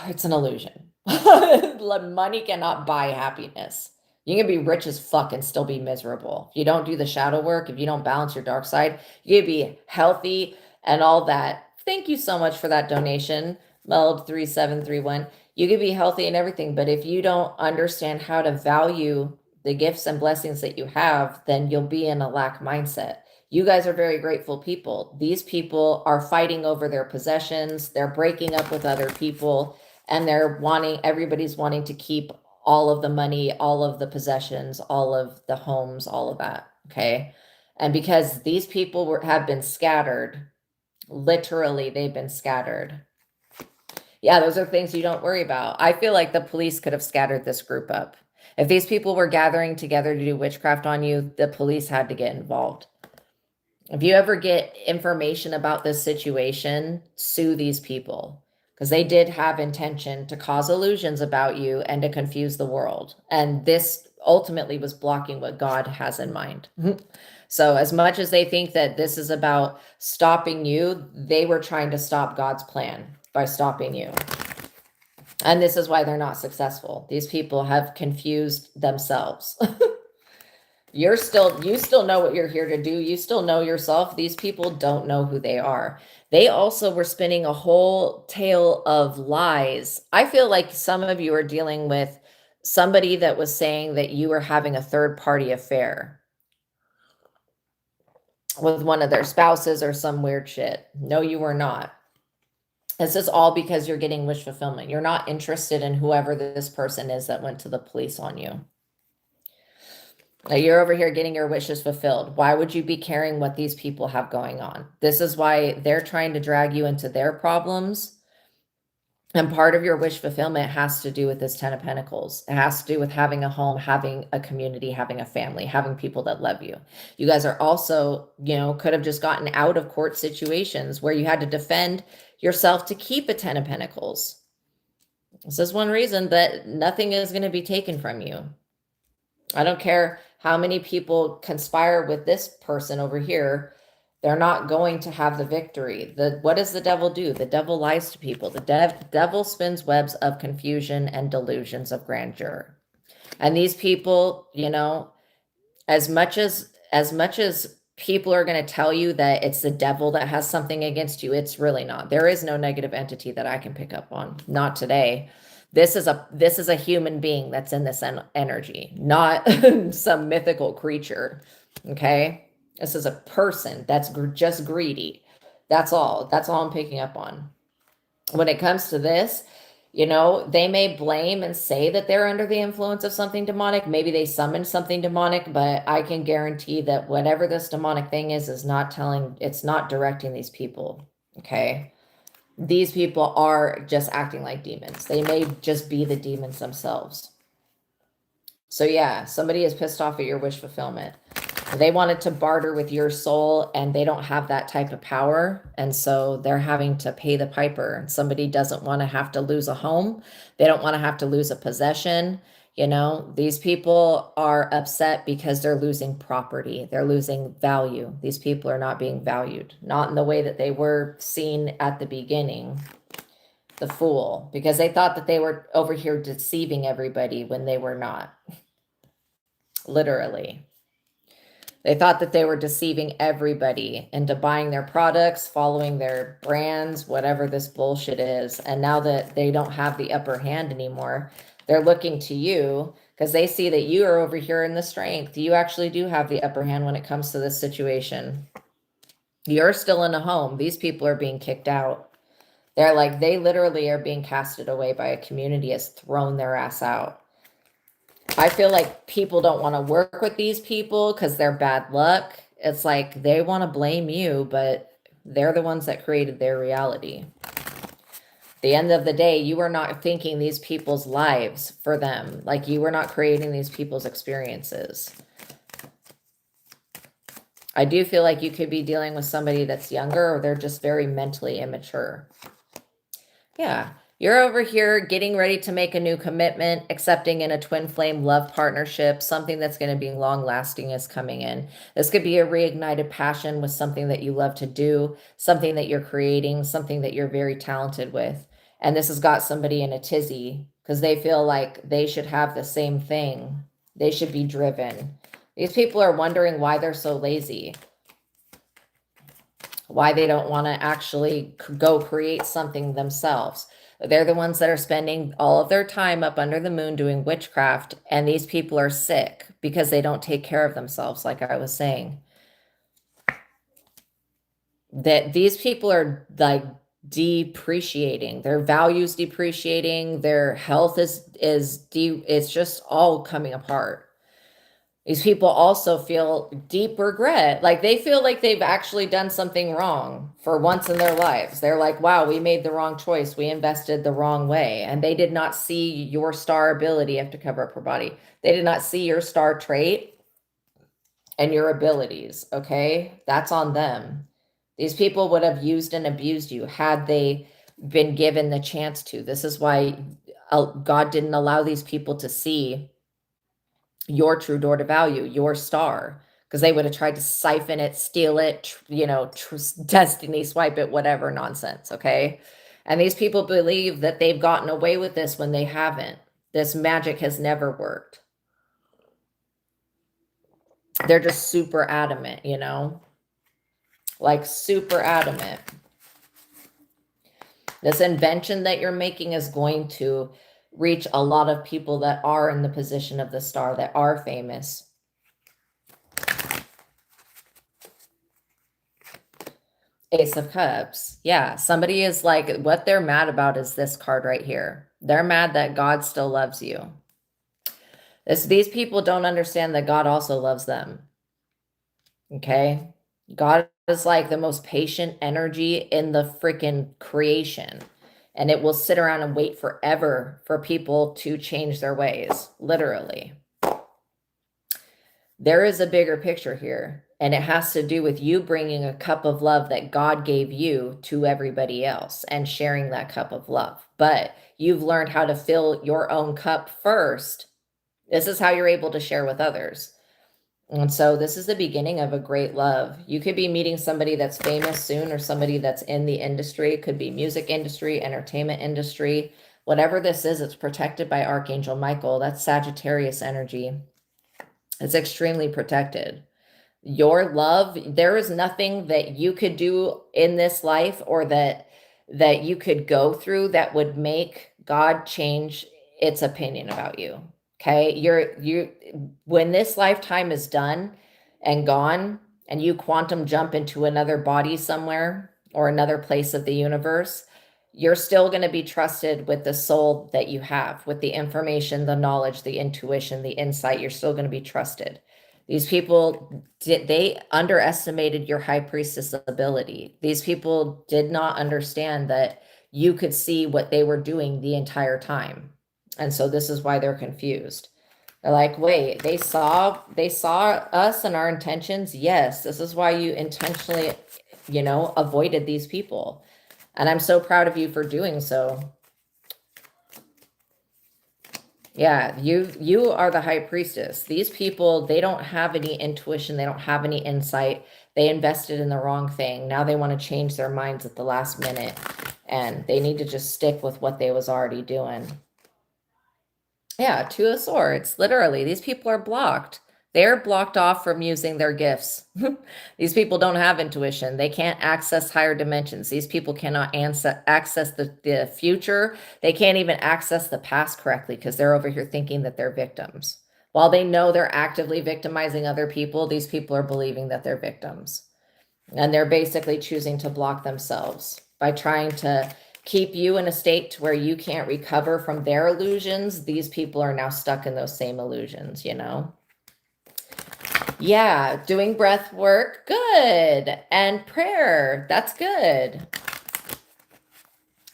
It's an illusion. Money cannot buy happiness. You can be rich as fuck and still be miserable. If you don't do the shadow work, if you don't balance your dark side, you can be healthy and all that. Thank you so much for that donation, Meld3731. You can be healthy and everything, but if you don't understand how to value the gifts and blessings that you have, then you'll be in a lack mindset. You guys are very grateful people. These people are fighting over their possessions. They're breaking up with other people, and everybody's wanting to keep all of the money, all of the possessions, all of the homes, all of that. Okay. And because these people have been scattered, literally, they've been scattered. Yeah, those are things you don't worry about. I feel like the police could have scattered this group up. If these people were gathering together to do witchcraft on you, the police had to get involved. If you ever get information about this situation, sue these people, because they did have intention to cause illusions about you and to confuse the world. And this ultimately was blocking what God has in mind. So as much as they think that this is about stopping you, they were trying to stop God's plan by stopping you. And this is why they're not successful. These people have confused themselves. You still know what you're here to do. You still know yourself. These people don't know who they are. They also were spinning a whole tale of lies. I feel like some of you are dealing with somebody that was saying that you were having a third-party affair with one of their spouses or some weird shit. No, you were not. This is all because you're getting wish fulfillment. You're not interested in whoever this person is that went to the police on you. Now you're over here getting your wishes fulfilled. Why would you be caring what these people have going on? This is why they're trying to drag you into their problems. And part of your wish fulfillment has to do with this 10 of Pentacles. It has to do with having a home, having a community, having a family, having people that love you. You guys are also, could have just gotten out of court situations where you had to defend yourself to keep a 10 of Pentacles. This is one reason that nothing is going to be taken from you. I don't care how many people conspire with this person over here. They're not going to have the victory. What does the devil do? The devil lies to people. The devil spins webs of confusion and delusions of grandeur. And these people, as much as people are going to tell you that it's the devil that has something against you, it's really not. There is no negative entity that I can pick up on. Not today. This is a human being that's in this energy, not some mythical creature. Okay. This is a person that's just greedy. That's all I'm picking up on. When it comes to this, they may blame and say that they're under the influence of something demonic. Maybe they summoned something demonic, but I can guarantee that whatever this demonic thing is not directing these people. Okay. These people are just acting like demons. They may just be the demons themselves. So yeah, somebody is pissed off at your wish fulfillment. They wanted to barter with your soul and they don't have that type of power. And so they're having to pay the piper. Somebody doesn't want to have to lose a home. They don't want to have to lose a possession. These people are upset because they're losing property. They're losing value. These people are not being valued, not in the way that they were seen at the beginning. The fool, because they thought that they were over here deceiving everybody when they were not. Literally. They thought that they were deceiving everybody into buying their products, following their brands, whatever this bullshit is. And now that they don't have the upper hand anymore, they're looking to you because they see that you are over here in the strength. You actually do have the upper hand when it comes to this situation. You're still in a home. These people are being kicked out. They literally are being casted away by a community has thrown their ass out. I feel like people don't want to work with these people because they're bad luck. It's like they want to blame you, but They're the ones that created their reality. At the end of the day, you are not thinking these people's lives for them. Like, you are not creating these people's experiences. I do feel like you could be dealing with somebody that's younger, or they're just very mentally immature. Yeah. You're over here getting ready to make a new commitment, accepting in a twin flame love partnership. Something that's going to be long lasting is coming in. This could be a reignited passion with something that you love to do, something that you're creating, something that you're very talented with. And this has got somebody in a tizzy because they feel like they should have the same thing. They should be driven. These people are wondering why they're so lazy, why they don't want to actually go create something themselves. They're the ones that are spending all of their time up under the moon doing witchcraft, and these people are sick because they don't take care of themselves, like I was saying. That these people are like depreciating, their values depreciating, their health it's just all coming apart. These people also feel deep regret. Like, they feel like they've actually done something wrong for once in their lives. They're like, wow, we made the wrong choice. We invested the wrong way. And they did not see your star ability. You have to cover up her body. They did not see your star trait and your abilities. Okay. That's on them. These people would have used and abused you had they been given the chance to. This is why God didn't allow these people to see your true door to value, your star, because they would have tried to siphon it, steal it, destiny swipe it, whatever nonsense. Okay. And these people believe that they've gotten away with this when they haven't. This magic has never worked. They're just super adamant, like super adamant. This invention that you're making is going to reach a lot of people that are in the position of the star, that are famous. Ace of Cups. Yeah, somebody is like, what they're mad about is this card right here. They're mad that God still loves you. These people don't understand that God also loves them. Okay? God is like the most patient energy in the freaking creation. And it will sit around and wait forever for people to change their ways, literally. There is a bigger picture here, and it has to do with you bringing a cup of love that God gave you to everybody else and sharing that cup of love. But you've learned how to fill your own cup first. This is how you're able to share with others. And so this is the beginning of a great love. You could be meeting somebody that's famous soon, or somebody that's in the industry. It could be music industry, entertainment industry. Whatever this is, it's protected by Archangel Michael. That's Sagittarius energy. It's extremely protected. Your love, there is nothing that you could do in this life, or that you could go through, that would make God change its opinion about you. Okay, when this lifetime is done and gone, and you quantum jump into another body somewhere, or another place of the universe, you're still going to be trusted with the soul that you have, with the information, the knowledge, the intuition, the insight. You're still going to be trusted. These people, they underestimated your high priestess ability. These people did not understand that you could see what they were doing the entire time. And so this is why they're confused. They're like, wait, they saw us and our intentions. Yes, this is why you intentionally, avoided these people. And I'm so proud of you for doing so. Yeah, you are the high priestess. These people, they don't have any intuition. They don't have any insight. They invested in the wrong thing. Now they want to change their minds at the last minute. And they need to just stick with what they was already doing. Yeah, Two of Swords. Literally, these people are blocked. They're blocked off from using their gifts. These people don't have intuition. They can't access higher dimensions. These people cannot access the future. They can't even access the past correctly, because they're over here thinking that they're victims. While they know they're actively victimizing other people, these people are believing that they're victims. And they're basically choosing to block themselves by trying to keep you in a state to where you can't recover from their illusions. These people are now stuck in those same illusions, Yeah, doing breath work, good. And prayer, that's good.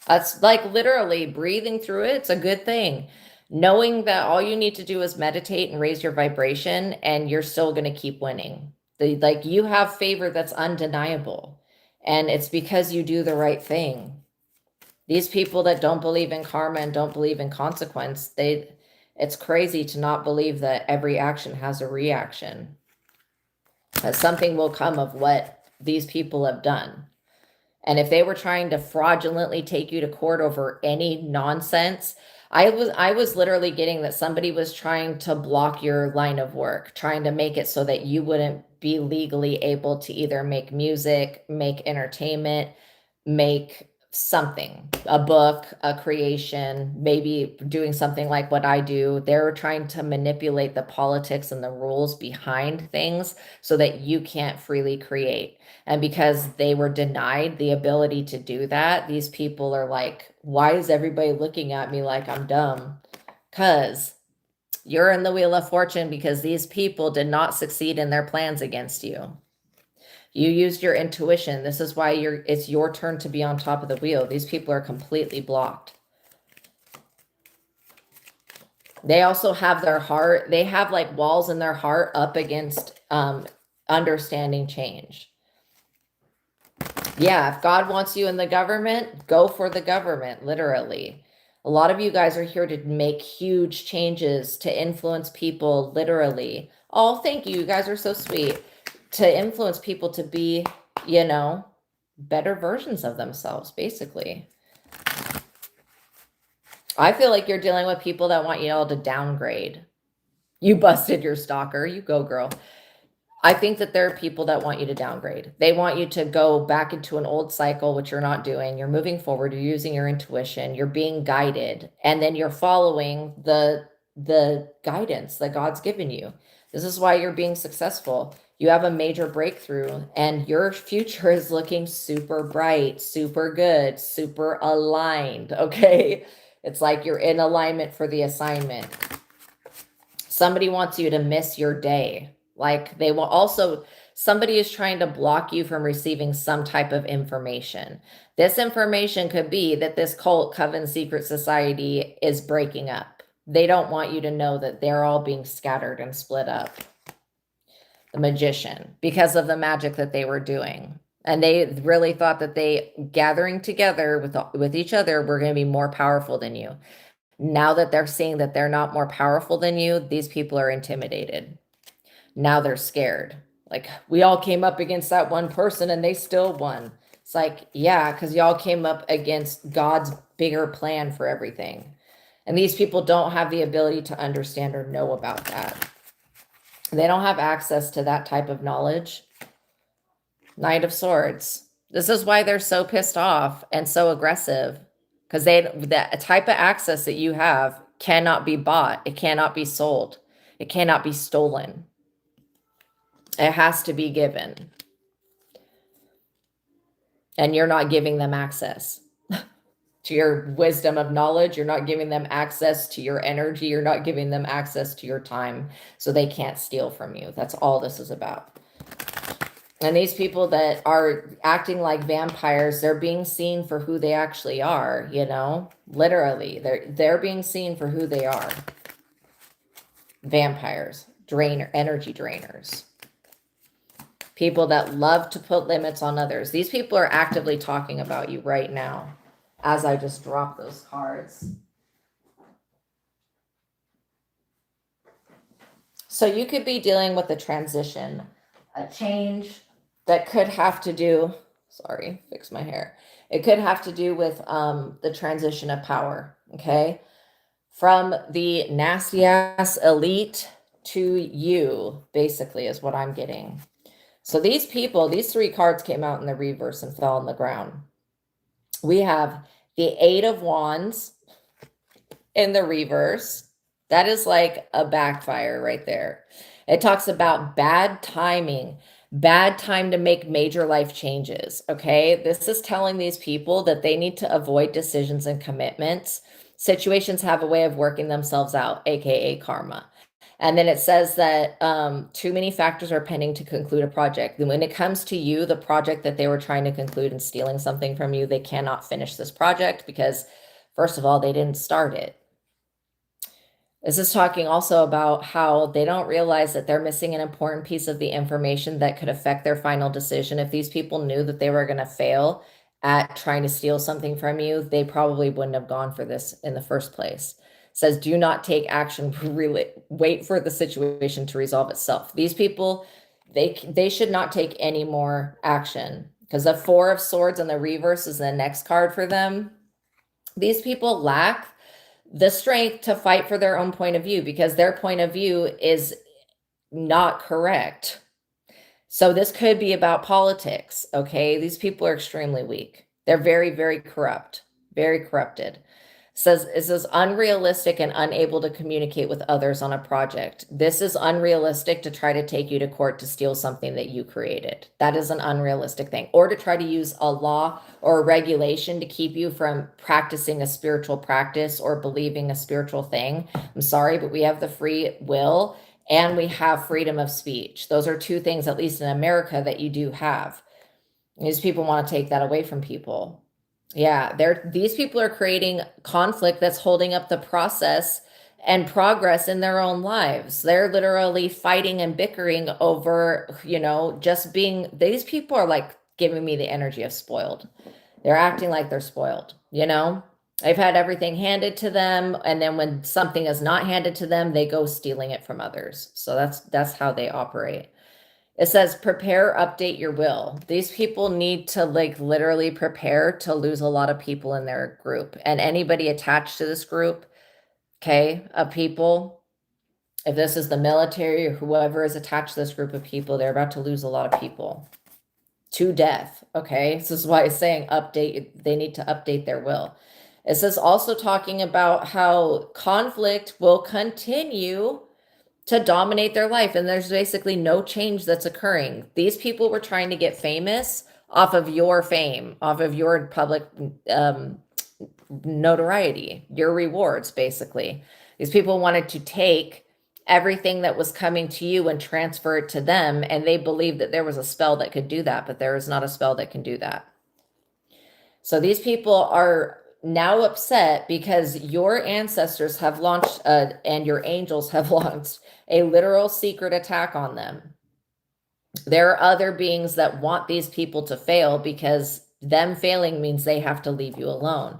That's like literally breathing through it. It's a good thing. Knowing that all you need to do is meditate and raise your vibration, and you're still going to keep winning. Like you have favor that's undeniable, and it's because you do the right thing. These people that don't believe in karma and don't believe in consequence, it's crazy to not believe that every action has a reaction. That something will come of what these people have done. And if they were trying to fraudulently take you to court over any nonsense, I was literally getting that somebody was trying to block your line of work, trying to make it so that you wouldn't be legally able to either make music, make entertainment, make something, a book, a creation, maybe doing something like what I do. They're trying to manipulate the politics and the rules behind things so that you can't freely create. And because they were denied the ability to do that, these people are like, why is everybody looking at me like I'm dumb? Because you're in the wheel of fortune because these people did not succeed in their plans against you. You used your intuition. This is why it's your turn to be on top of the wheel. These people are completely blocked. They also have their heart. They have like walls in their heart up against understanding change. Yeah, if God wants you in the government, go for the government, literally. A lot of you guys are here to make huge changes, to influence people, literally. Oh, thank you. You guys are so sweet. To influence people to be, better versions of themselves, basically. I feel like you're dealing with people that want you all to downgrade. You busted your stalker. You go, girl. I think that there are people that want you to downgrade. They want you to go back into an old cycle, which you're not doing. You're moving forward. You're using your intuition. You're being guided. And then you're following the guidance that God's given you. This is why you're being successful. You have a major breakthrough and your future is looking super bright, super good, super aligned. Okay. It's like you're in alignment for the assignment. Somebody wants you to miss your day. Like they will also, somebody is trying to block you from receiving some type of information. This information could be that this cult, coven, secret society is breaking up. They don't want you to know that they're all being scattered and split up. The magician, because of the magic that they were doing. And they really thought that they gathering together with each other were going to be more powerful than you. Now that they're seeing that they're not more powerful than you, these people are intimidated. Now they're scared. Like, we all came up against that one person and they still won. It's like, yeah, because y'all came up against God's bigger plan for everything. And these people don't have the ability to understand or know about that. They don't have access to that type of knowledge. Knight of Swords. This is why they're so pissed off and so aggressive. Because that type of access that you have cannot be bought. It cannot be sold. It cannot be stolen. It has to be given. And you're not giving them access to your wisdom of knowledge. You're not giving them access to your energy. You're not giving them access to your time. So they can't steal from you. That's all this is about. And these people that are acting like vampires, they're being seen for who they actually are, literally. They're being seen for who they are. Vampires, energy drainers. People that love to put limits on others. These people are actively talking about you right now as I just drop those cards. So you could be dealing with a transition, a change that could have to do, fix my hair. It could have to do with the transition of power, okay? From the nasty ass elite to you, basically, is what I'm getting. So these people, these three cards came out in the reverse and fell on the ground. We have the Eight of Wands in the reverse. That is like a backfire right there. It talks about bad timing, bad time to make major life changes, okay? This is telling these people that they need to avoid decisions and commitments. Situations have a way of working themselves out, aka karma. And then it says that too many factors are pending to conclude a project. Then when it comes to you, the project that they were trying to conclude and stealing something from you, they cannot finish this project because, first of all, they didn't start it. This is talking also about how they don't realize that they're missing an important piece of the information that could affect their final decision. If these people knew that they were going to fail at trying to steal something from you, they probably wouldn't have gone for this in the first place. It says, do not take action, really wait for the situation to resolve itself. These people, they should not take any more action because the Four of Swords and the reverse is the next card for them. These people lack the strength to fight for their own point of view because their point of view is not correct. So this could be about politics, okay? These people are extremely weak. They're very, very corrupt, very corrupted. It says unrealistic and unable to communicate with others on a project. This is unrealistic to try to take you to court to steal something that you created. That is an unrealistic thing. Or to try to use a law or a regulation to keep you from practicing a spiritual practice or believing a spiritual thing. I'm sorry, but we have the free will and we have freedom of speech. Those are two things, at least in America, that you do have. These people want to take that away from people. Yeah, these people are creating conflict that's holding up the process and progress in their own lives. They're literally fighting and bickering over, just being, these people are like giving me the energy of spoiled. They're acting like they're spoiled, They've had everything handed to them, and then when something is not handed to them, they go stealing it from others. So that's how they operate. It says, prepare, update your will. These people need to literally prepare to lose a lot of people in their group. And anybody attached to this group, okay, of people, if this is the military or whoever is attached to this group of people, they're about to lose a lot of people to death, okay? This is why it's saying they need to update their will. It says also talking about how conflict will continue to dominate their life. And there's basically no change that's occurring. These people were trying to get famous off of your fame, off of your public notoriety, your rewards, basically. These people wanted to take everything that was coming to you and transfer it to them. And they believed that there was a spell that could do that, but there is not a spell that can do that. So these people are now upset because your ancestors have launched and your angels have launched a literal secret attack on them. There are other beings that want these people to fail because them failing means they have to leave you alone.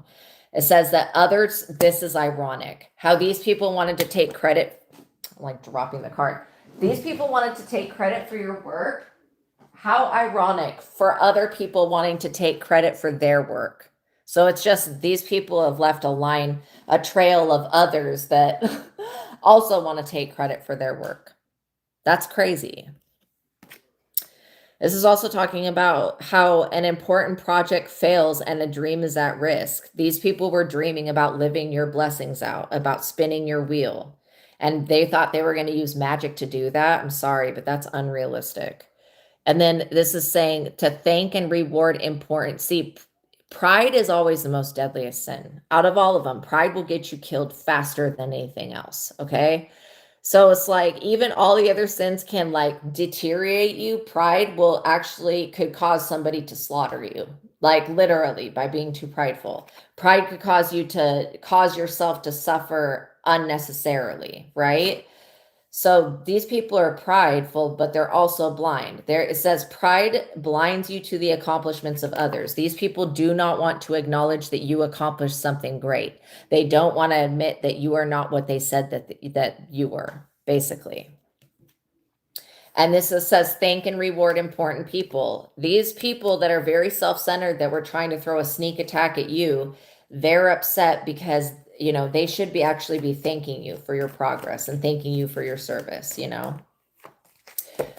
It says that others, this is ironic, how these people wanted to take credit, I'm like dropping the card. These people wanted to take credit for your work. How ironic for other people wanting to take credit for their work. So it's just these people have left a trail of others that also want to take credit for their work. That's crazy. This is also talking about how an important project fails and a dream is at risk. These people were dreaming about living your blessings out, about spinning your wheel. And they thought they were going to use magic to do that. I'm sorry, but that's unrealistic. And then this is saying to thank and reward important. See, pride is always the most deadliest sin. Out of all of them, pride will get you killed faster than anything else, okay? So it's like even all the other sins can deteriorate you. Pride could cause somebody to slaughter you, literally by being too prideful. Pride could cause yourself to suffer unnecessarily, right? So these people are prideful, but they're also blind. It says pride blinds you to the accomplishments of others. These people do not want to acknowledge that you accomplished something great. They don't want to admit that you are not what they said that you were, basically. And this says thank and reward important people. These people that are very self-centered, that were trying to throw a sneak attack at you, they're upset because they should actually be thanking you for your progress and thanking you for your service,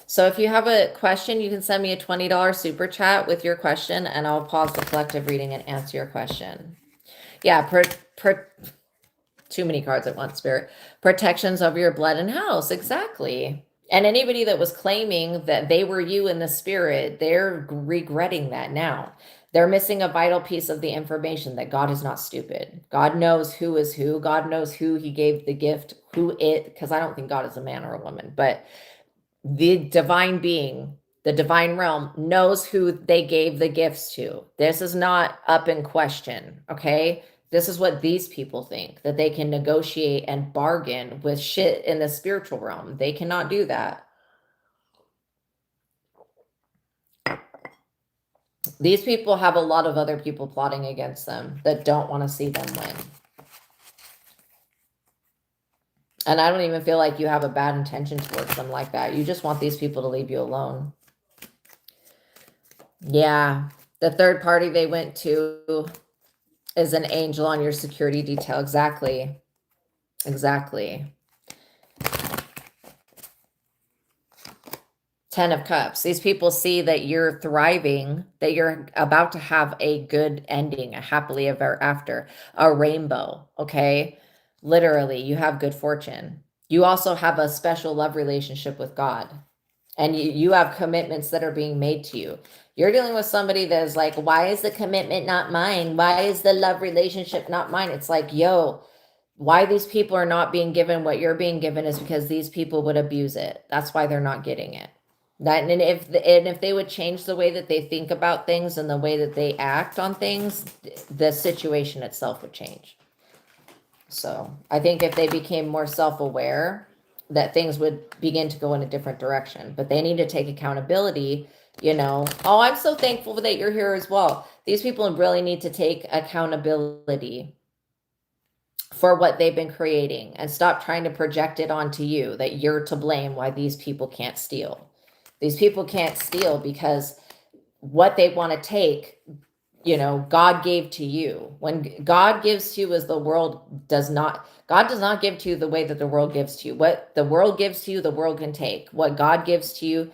So if you have a question, you can send me a $20 super chat with your question and I'll pause the collective reading and answer your question. Yeah, too many cards at once, Spirit. Protections over your blood and house, exactly. And anybody that was claiming that they were you in the spirit, they're regretting that now. They're missing a vital piece of the information that God is not stupid. God knows who is who. God knows who he gave the gift, because I don't think God is a man or a woman, but the divine being, the divine realm knows who they gave the gifts to. This is not up in question, okay? This is what these people think, that they can negotiate and bargain with shit in the spiritual realm. They cannot do that. These people have a lot of other people plotting against them that don't want to see them win. And I don't even feel like you have a bad intention towards them like that. You just want these people to leave you alone. Yeah. The third party they went to is an angel on your security detail. Exactly. Exactly. 10 of Cups. These people see that you're thriving, that you're about to have a good ending, a happily ever after, a rainbow, okay? Literally, you have good fortune. You also have a special love relationship with God. And you have commitments that are being made to you. You're dealing with somebody that is like, why is the commitment not mine? Why is the love relationship not mine? It's like, yo, why these people are not being given what you're being given is because these people would abuse it. That's why they're not getting it. And if they would change the way that they think about things and the way that they act on things, the situation itself would change. So I think if they became more self-aware, that things would begin to go in a different direction. But they need to take accountability, Oh, I'm so thankful that you're here as well. These people really need to take accountability for what they've been creating and stop trying to project it onto you that you're to blame why these people can't steal. These people can't steal because what they want to take, God gave to you. When God gives to you as the world does not, God does not give to you the way that the world gives to you. What the world gives to you, the world can take. What God gives to you,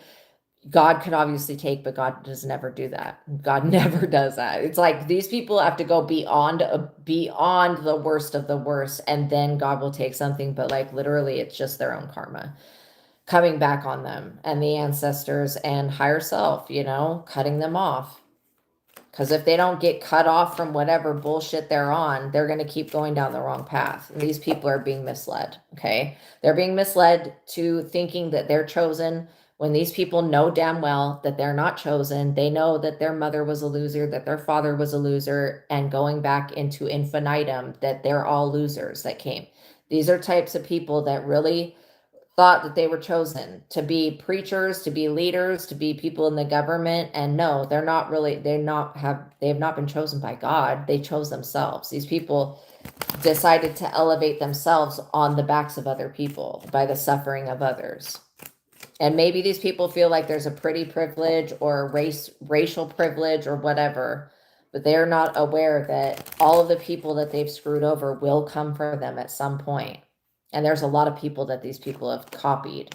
God could obviously take, but God does never do that. God never does that. It's like these people have to go beyond the worst of the worst, and then God will take something, but like literally it's just their own karma coming back on them and the ancestors and higher self, cutting them off. Because if they don't get cut off from whatever bullshit they're on, they're going to keep going down the wrong path. And these people are being misled, okay? They're being misled to thinking that they're chosen when these people know damn well that they're not chosen. They know that their mother was a loser, that their father was a loser, and going back into infinitum, that they're all losers that came. These are types of people that really thought that they were chosen to be preachers, to be leaders, to be people in the government. And no, they're not really, they have not been chosen by God. They chose themselves. These people decided to elevate themselves on the backs of other people by the suffering of others. And maybe these people feel like there's a pretty privilege or racial privilege or whatever, but they're not aware that all of the people that they've screwed over will come for them at some point. And there's a lot of people that these people have copied.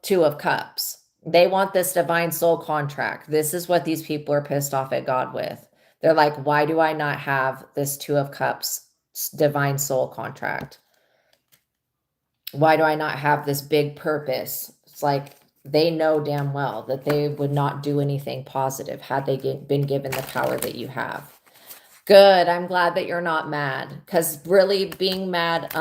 2 of Cups. They want this divine soul contract. This is what these people are pissed off at God with. They're like, why do I not have this 2 of Cups divine soul contract? Why do I not have this big purpose? It's like they know damn well that they would not do anything positive had they been given the power that you have. Good. I'm glad that you're not mad, because really being mad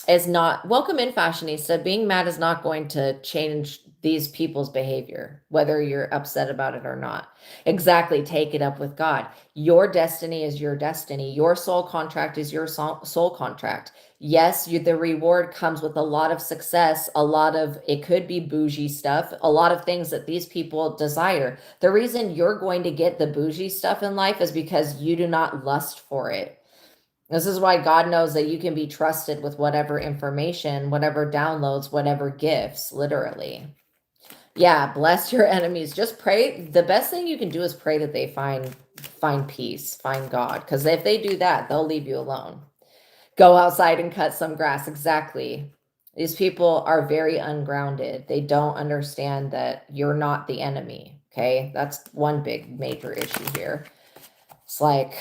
is not welcome in fashionista. Being mad is not going to change these people's behavior, whether you're upset about it or not. Exactly. Take it up with God. Your destiny is your destiny. Your soul contract is your soul contract. Yes, the reward comes with a lot of success, it could be bougie stuff, a lot of things that these people desire. The reason you're going to get the bougie stuff in life is because you do not lust for it. This is why God knows that you can be trusted with whatever information, whatever downloads, whatever gifts, literally. Yeah, bless your enemies. Just pray. The best thing you can do is pray that they find peace, find God. Because if they do that, they'll leave you alone. Go outside and cut some grass. Exactly. These people are very ungrounded. They don't understand that you're not the enemy. Okay? That's one big major issue here. It's like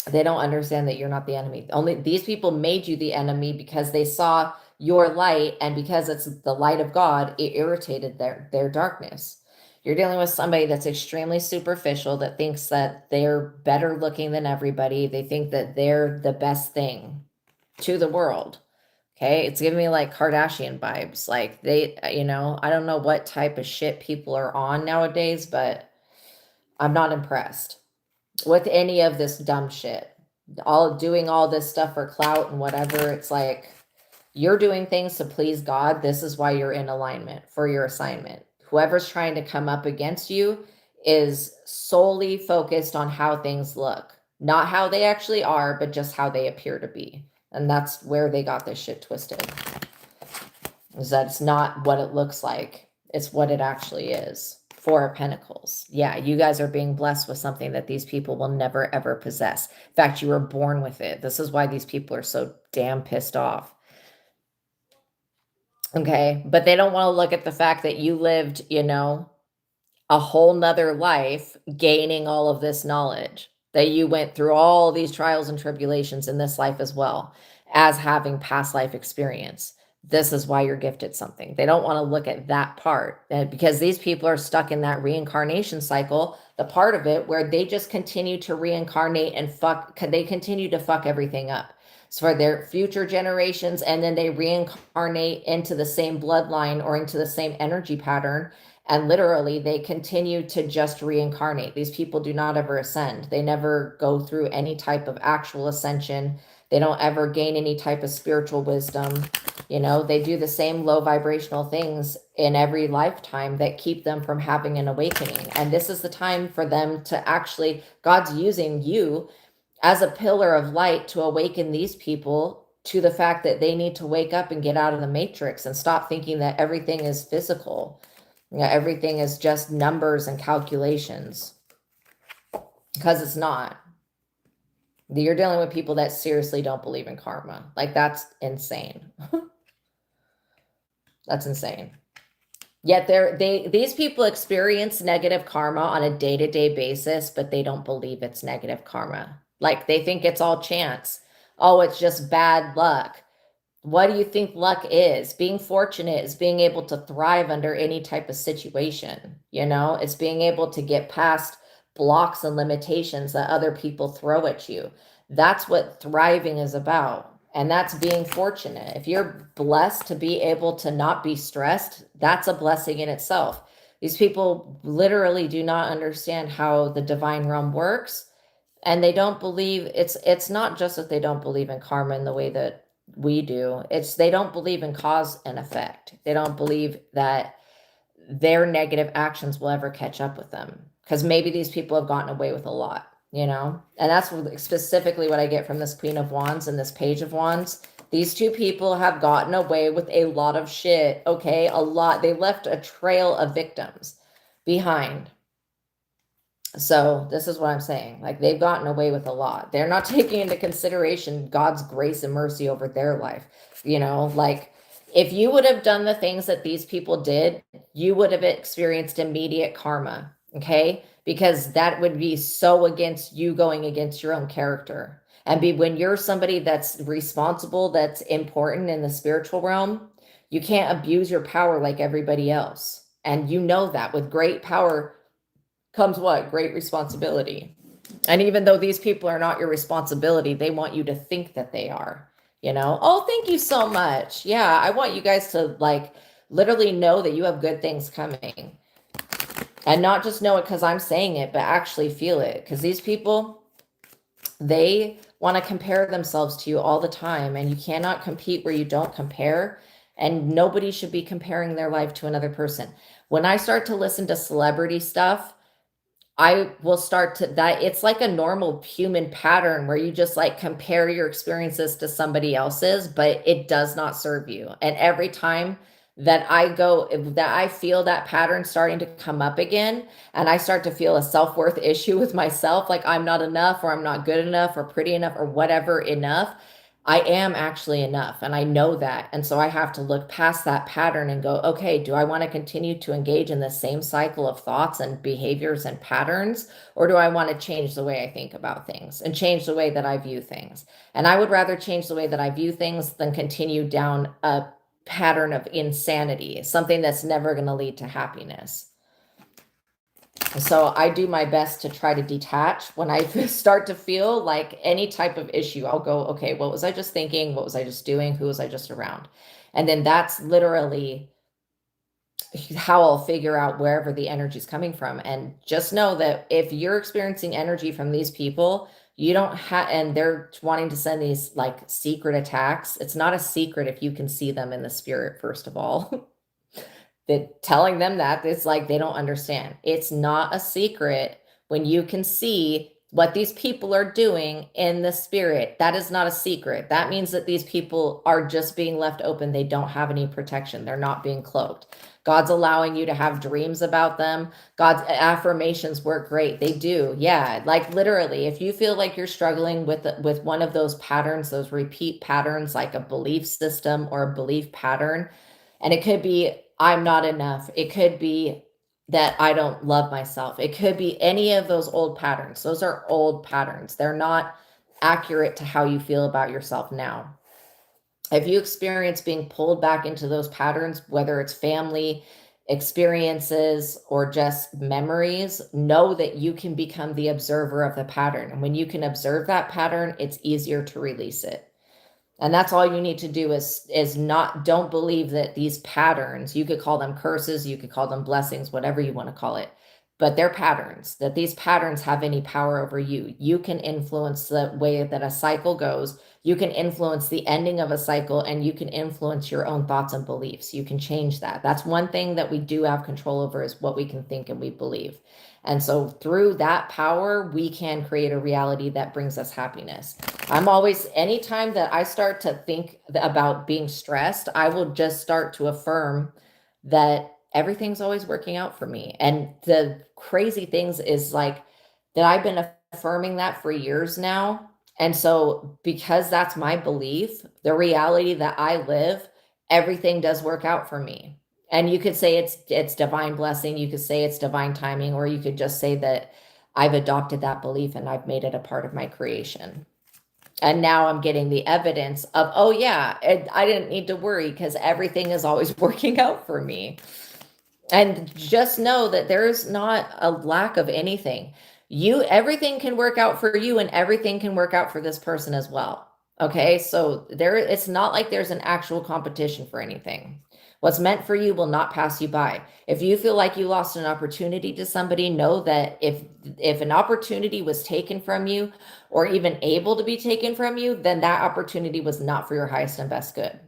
they don't understand that you're not the enemy. Only these people made you the enemy because they saw your light, and because it's the light of God, it irritated their darkness. You're dealing with somebody that's extremely superficial, that thinks that they're better looking than everybody. They think that they're the best thing to the world. Okay, it's giving me like Kardashian vibes. Like they, I don't know what type of shit people are on nowadays, but I'm not impressed with any of this dumb shit. All doing all this stuff for clout and whatever. It's like you're doing things to please God. This is why you're in alignment for your assignment. Whoever's trying to come up against you is solely focused on how things look, not how they actually are, but just how they appear to be. And that's where they got this shit twisted. Is that it's not what it looks like, it's what it actually is. Four of Pentacles. Yeah, you guys are being blessed with something that these people will never ever possess. In fact, you were born with it. This is why these people are so damn pissed off. Okay, but they don't want to look at the fact that you lived, a whole nother life gaining all of this knowledge, that you went through all these trials and tribulations in this life as well as having past life experience. This is why you're gifted something. They don't want to look at that part because these people are stuck in that reincarnation cycle, the part of it where they just continue to reincarnate and they continue to fuck everything up. So for their future generations, and then they reincarnate into the same bloodline or into the same energy pattern. And literally, they continue to just reincarnate. These people do not ever ascend. They never go through any type of actual ascension. They don't ever gain any type of spiritual wisdom. They do the same low vibrational things in every lifetime that keep them from having an awakening. And this is the time for them to actually, God's using you as a pillar of light to awaken these people to the fact that they need to wake up and get out of the matrix and stop thinking that everything is physical. Everything is just numbers and calculations, because it's not. You're dealing with people that seriously don't believe in karma. Like, that's insane. That's insane. Yet these people experience negative karma on a day-to-day basis, but they don't believe it's negative karma. Like, they think it's all chance. Oh, it's just bad luck. What do you think luck is? Being fortunate is being able to thrive under any type of situation. It's being able to get past blocks and limitations that other people throw at you. That's what thriving is about. And that's being fortunate. If you're blessed to be able to not be stressed, that's a blessing in itself. These people literally do not understand how the divine realm works. And they don't believe, it's not just that they don't believe in karma in the way that we do. It's they don't believe in cause and effect. They don't believe that their negative actions will ever catch up with them, because maybe these people have gotten away with a lot, and that's specifically what I get from this Queen of Wands and this Page of Wands. These two people have gotten away with a lot of shit. Okay, a lot. They left a trail of victims behind. So this is what I'm saying. Like, they've gotten away with a lot. They're not taking into consideration God's grace and mercy over their life. Like, if you would have done the things that these people did, you would have experienced immediate karma. Okay, because that would be so against you, going against your own character. And when you're somebody that's responsible, that's important in the spiritual realm, you can't abuse your power like everybody else. And that with great power comes what? Great responsibility. And even though these people are not your responsibility, they want you to think that they are. Oh, thank you so much. Yeah, I want you guys to literally know that you have good things coming. And not just know it because I'm saying it, but actually feel it. Because these people, they want to compare themselves to you all the time. And you cannot compete where you don't compare. And nobody should be comparing their life to another person. When I start to listen to celebrity stuff, I will start to that. It's like a normal human pattern where you just compare your experiences to somebody else's, but it does not serve you. And every time that I feel that pattern starting to come up again, and I start to feel a self-worth issue with myself, like I'm not enough, or I'm not good enough, or pretty enough, or whatever enough, I am actually enough. And I know that. And so I have to look past that pattern and go, okay, do I want to continue to engage in the same cycle of thoughts and behaviors and patterns? Or do I want to change the way I think about things and change the way that I view things? And I would rather change the way that I view things than continue down a pattern of insanity, something that's never going to lead to happiness. So I do my best to try to detach when I start to feel like any type of issue. I'll go, okay, what was I just thinking? What was I just doing? Who was I just around? And then that's literally how I'll figure out wherever the energy is coming from. And just know that if you're experiencing energy from these people, you don't have, and they're wanting to send these like secret attacks. It's not a secret if you can see them in the spirit, first of all. That telling them that it's like they don't understand. It's not a secret when you can see what these people are doing in the spirit. That is not a secret. That means that these people are just being left open. They don't have any protection. They're not being cloaked. God's allowing you to have dreams about them. God's affirmations work great. They do. Yeah, like literally, if you feel like you're struggling with one of those patterns, those repeat patterns like a belief system or a belief pattern, and it could be, I'm not enough. It could be that I don't love myself. It could be any of those old patterns. Those are old patterns. They're not accurate to how you feel about yourself now. If you experience being pulled back into those patterns, whether it's family experiences or just memories, know that you can become the observer of the pattern. And when you can observe that pattern, it's easier to release it. And that's all you need to do is not, don't believe that these patterns, you could call them curses, you could call them blessings, whatever you want to call it, but they're patterns, that these patterns have any power over you. You can influence the way that a cycle goes. You can influence the ending of a cycle, and you can influence your own thoughts and beliefs. You can change that. That's one thing that we do have control over, is what we can think and we believe. And so through that power, we can create a reality that brings us happiness. I'm always, anytime that I start to think about being stressed, I will just start to affirm that everything's always working out for me. And the crazy things is like that I've been affirming that for years now. And so because that's my belief, the reality that I live, everything does work out for me. And you could say it's divine blessing, you could say it's divine timing, or you could just say that I've adopted that belief and I've made it a part of my creation. And now I'm getting the evidence of, oh yeah, I didn't need to worry because everything is always working out for me. And just know that there's not a lack of anything. Everything can work out for you, and everything can work out for this person as well. Okay, so it's not like there's an actual competition for anything. What's meant for you will not pass you by. If you feel like you lost an opportunity to somebody, know that if an opportunity was taken from you, or even able to be taken from you, then that opportunity was not for your highest and best good.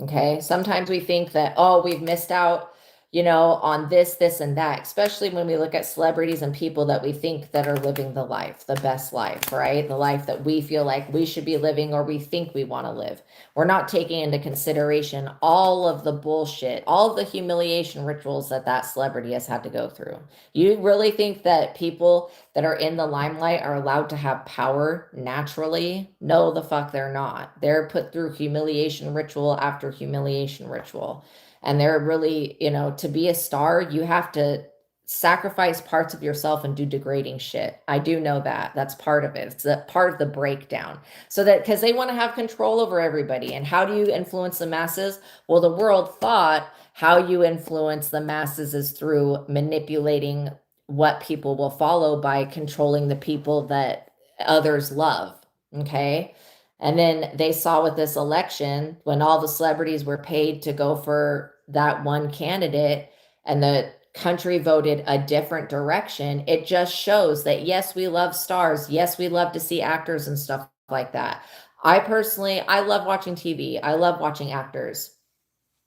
Okay. Sometimes we think that, oh, we've missed out, on this, and that, especially when we look at celebrities and people that we think that are living the life, the best life, right? The life that we feel like we should be living, or we think we want to live. We're not taking into consideration all of the bullshit, all of the humiliation rituals that celebrity has had to go through. You really think that people that are in the limelight are allowed to have power naturally? No, the fuck they're not. They're put through humiliation ritual after humiliation ritual. And they're really, to be a star, you have to sacrifice parts of yourself and do degrading shit. I do know that. That's part of it. It's a part of the breakdown. So that, because they want to have control over everybody. And how do you influence the masses? Well, the world thought how you influence the masses is through manipulating what people will follow by controlling the people that others love. Okay. And then they saw with this election, when all the celebrities were paid to go for that one candidate and the country voted a different direction, it just shows that yes, we love stars. Yes, we love to see actors and stuff like that. I love watching TV. I love watching actors.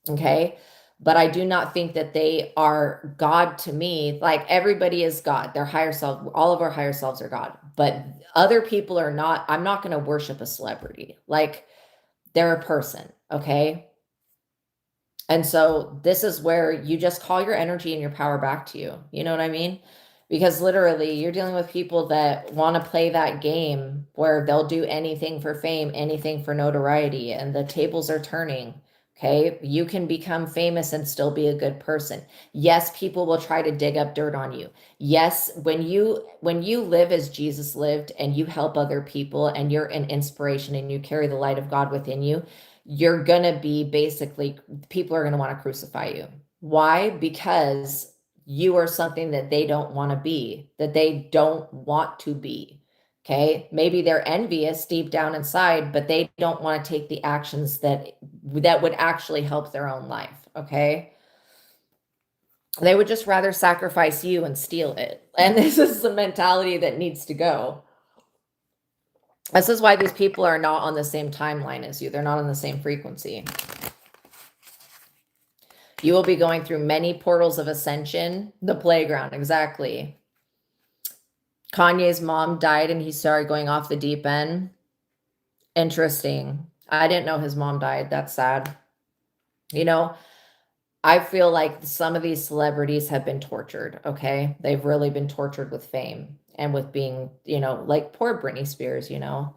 Okay. But I do not think that they are God to me. Like everybody is God. Their higher self, all of our higher selves are God. But other people are not. I'm not going to worship a celebrity. Like they're a person. Okay. And so this is where you just call your energy and your power back to you. You know what I mean? Because literally you're dealing with people that want to play that game where they'll do anything for fame, anything for notoriety, and the tables are turning. Okay. You can become famous and still be a good person. Yes, people will try to dig up dirt on you. Yes, when you live as Jesus lived and you help other people and you're an inspiration and you carry the light of God within you, you're going to be basically, people are going to want to crucify you. Why? Because you are something that they don't want to be, that they don't want to be. Okay. Maybe they're envious deep down inside, but they don't want to take the actions that would actually help their own life. Okay. They would just rather sacrifice you and steal it. And this is the mentality that needs to go. This is why these people are not on the same timeline as you. They're not on the same frequency. You will be going through many portals of ascension. The playground, exactly. Kanye's mom died and he started going off the deep end. Interesting. I didn't know his mom died. That's sad. You know, I feel like some of these celebrities have been tortured, okay? They've really been tortured with fame and with being, you know, like poor Britney Spears, you know?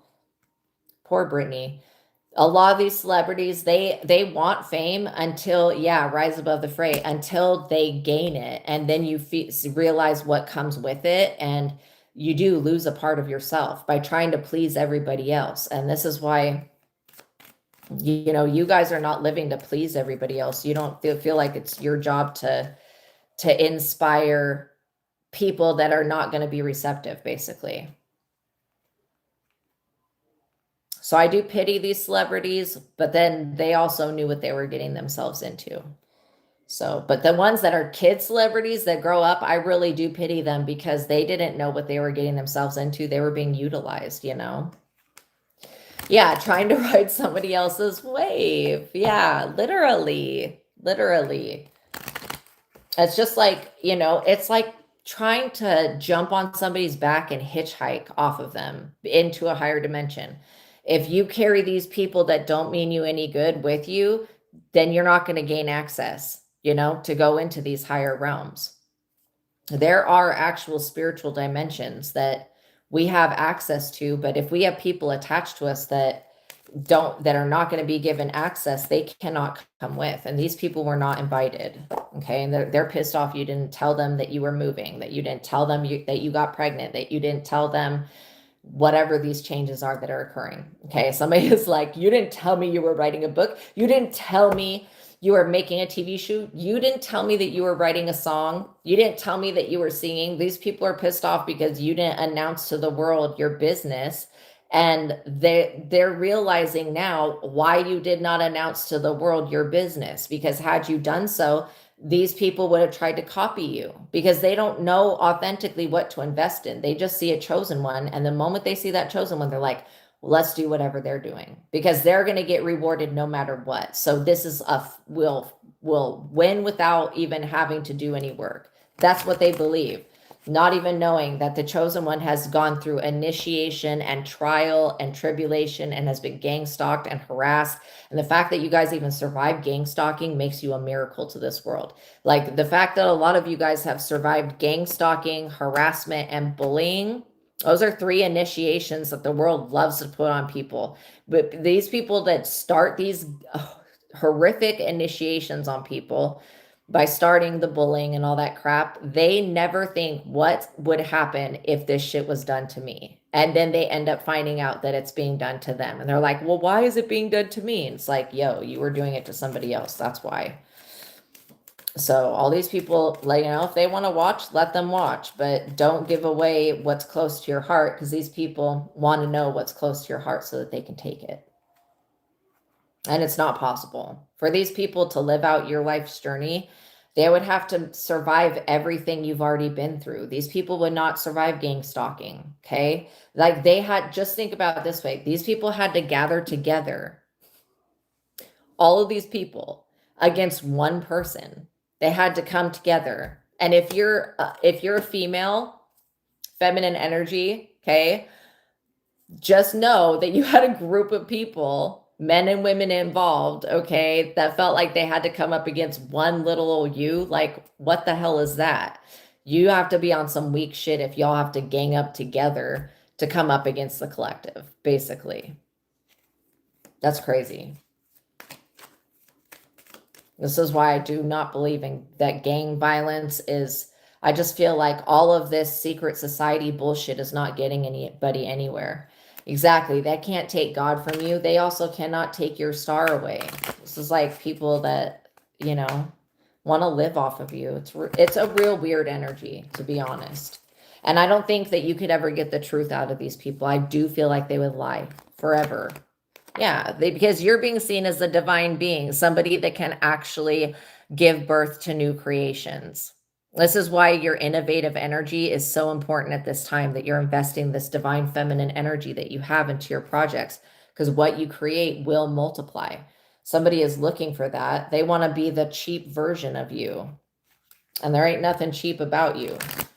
Poor Britney. A lot of these celebrities, they want fame until, yeah, rise above the fray, until they gain it. And then you realize what comes with it. And you do lose a part of yourself by trying to please everybody else. And this is why, you know, you guys are not living to please everybody else. You don't feel like it's your job to inspire people that are not going to be receptive, basically. So I do pity these celebrities, but then they also knew what they were getting themselves into. So, but the ones that are kid celebrities that grow up, I really do pity them because they didn't know what they were getting themselves into. They were being utilized, you know? Yeah, trying to ride somebody else's wave. Yeah, literally. Literally. It's just like, you know, it's like trying to jump on somebody's back and hitchhike off of them into a higher dimension. If you carry these people that don't mean you any good with you, then you're not going to gain access, you know, to go into these higher realms. There are actual spiritual dimensions that we have access to, but if we have people attached to us that are not going to be given access, they cannot come with. And these people were not invited. Okay. And they're pissed off. You didn't tell them that you were moving, that you didn't tell them that you got pregnant, that you didn't tell them whatever these changes are that are occurring. Okay. Somebody is like, you didn't tell me you were writing a book. You didn't tell me you were making a TV shoot. You didn't tell me that you were writing a song. You didn't tell me that you were singing. These people are pissed off because you didn't announce to the world your business. And they're realizing now why you did not announce to the world your business, because had you done so, these people would have tried to copy you because they don't know authentically what to invest in. They just see a chosen one. And the moment they see that chosen one, they're like, well, let's do whatever they're doing because they're going to get rewarded no matter what. So this is will win without even having to do any work. That's what they believe. Not even knowing that the chosen one has gone through initiation and trial and tribulation and has been gang stalked and harassed. And the fact that you guys even survived gang stalking makes you a miracle to this world. Like the fact that a lot of you guys have survived gang stalking, harassment, and bullying. Those are 3 initiations that the world loves to put on people. But these people that start these horrific initiations on people by starting the bullying and all that crap, they never think what would happen if this shit was done to me. And then they end up finding out that it's being done to them. And they're like, well, why is it being done to me? And it's like, yo, you were doing it to somebody else. That's why. So all these people, like, you know, if they want to watch, let them watch, but don't give away what's close to your heart because these people want to know what's close to your heart so that they can take it. And it's not possible for these people to live out your life's journey. They would have to survive everything you've already been through. These people would not survive gang stalking. Okay. Like they had, just think about it this way. These people had to gather together. All of these people against one person. They had to come together. And if you're a female, feminine energy, okay, just know that you had a group of people, men and women involved, okay, that felt like they had to come up against one little old you. Like, what the hell is that? You have to be on some weak shit if y'all have to gang up together to come up against the collective, basically. That's crazy. This is why I do not believe in that gang violence is, I just feel like all of this secret society bullshit is not getting anybody anywhere. Exactly. They can't take God from you. They also cannot take your star away. This is like people that, you know, want to live off of you. It's a real weird energy, to be honest. And I don't think that you could ever get the truth out of these people. I do feel like they would lie forever. Yeah, because you're being seen as a divine being, somebody that can actually give birth to new creations. This is why your innovative energy is so important at this time, that you're investing this divine feminine energy that you have into your projects, because what you create will multiply. Somebody is looking for that. They want to be the cheap version of you. And there ain't nothing cheap about you.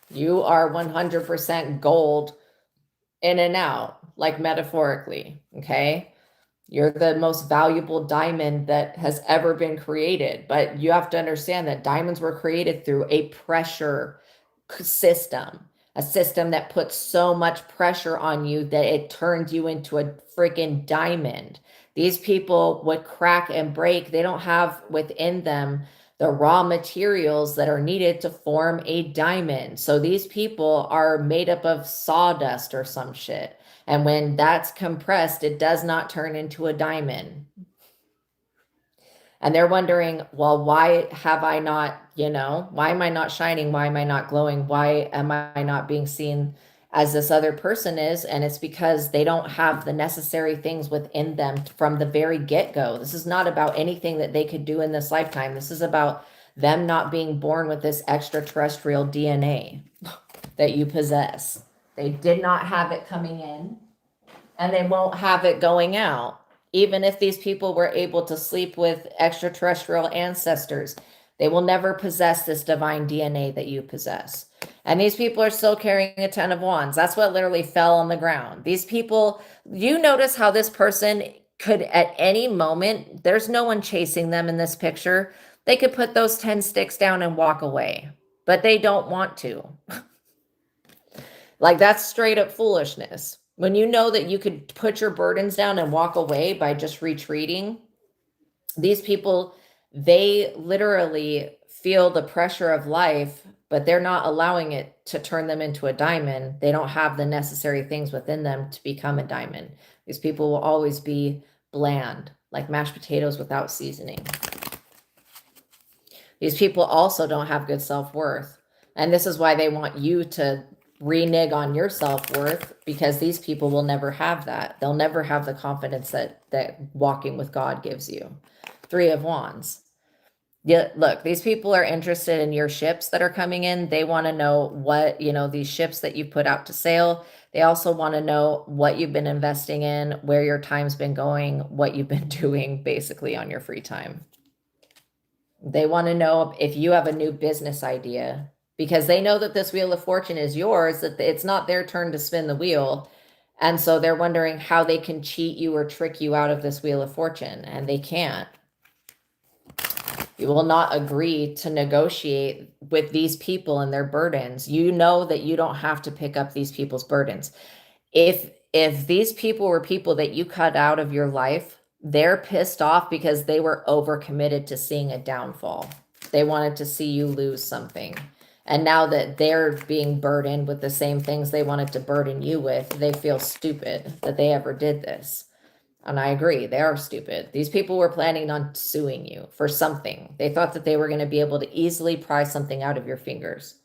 You are 100% gold in and out, like metaphorically, okay? You're the most valuable diamond that has ever been created. But you have to understand that diamonds were created through a pressure system, a system that puts so much pressure on you that it turns you into a freaking diamond. These people would crack and break. They don't have within them the raw materials that are needed to form a diamond. So these people are made up of sawdust or some shit. And when that's compressed, it does not turn into a diamond. And they're wondering, well, why have I not, why am I not shining? Why am I not glowing? Why am I not being seen as this other person is? And it's because they don't have the necessary things within them from the very get-go. This is not about anything that they could do in this lifetime. This is about them not being born with this extraterrestrial DNA that you possess. They did not have it coming in, and they won't have it going out. Even if these people were able to sleep with extraterrestrial ancestors, they will never possess this divine DNA that you possess. And these people are still carrying a 10 of wands. That's what literally fell on the ground. These people, you notice how this person could at any moment, there's no one chasing them in this picture. They could put those 10 sticks down and walk away, but they don't want to. Like, that's straight up foolishness. When you know that you could put your burdens down and walk away by just retreating, these people, they literally feel the pressure of life, but they're not allowing it to turn them into a diamond. They don't have the necessary things within them to become a diamond. These people will always be bland, like mashed potatoes without seasoning. These people also don't have good self-worth. And this is why they want you to renege on your self-worth, because these people will never have that. They'll never have the confidence that walking with God gives you. 3 of Wands. Yeah, look, these people are interested in your ships that are coming in. They want to know what, these ships that you put out to sail. They also want to know what you've been investing in, where your time's been going, what you've been doing basically on your free time. They want to know if you have a new business idea, because they know that this Wheel of Fortune is yours, that it's not their turn to spin the wheel. And so they're wondering how they can cheat you or trick you out of this Wheel of Fortune, and they can't. You will not agree to negotiate with these people and their burdens. You know that you don't have to pick up these people's burdens. If these people were people that you cut out of your life, they're pissed off because they were overcommitted to seeing a downfall. They wanted to see you lose something. And now that they're being burdened with the same things they wanted to burden you with, they feel stupid that they ever did this. And I agree, they are stupid. These people were planning on suing you for something. They thought that they were going to be able to easily pry something out of your fingers.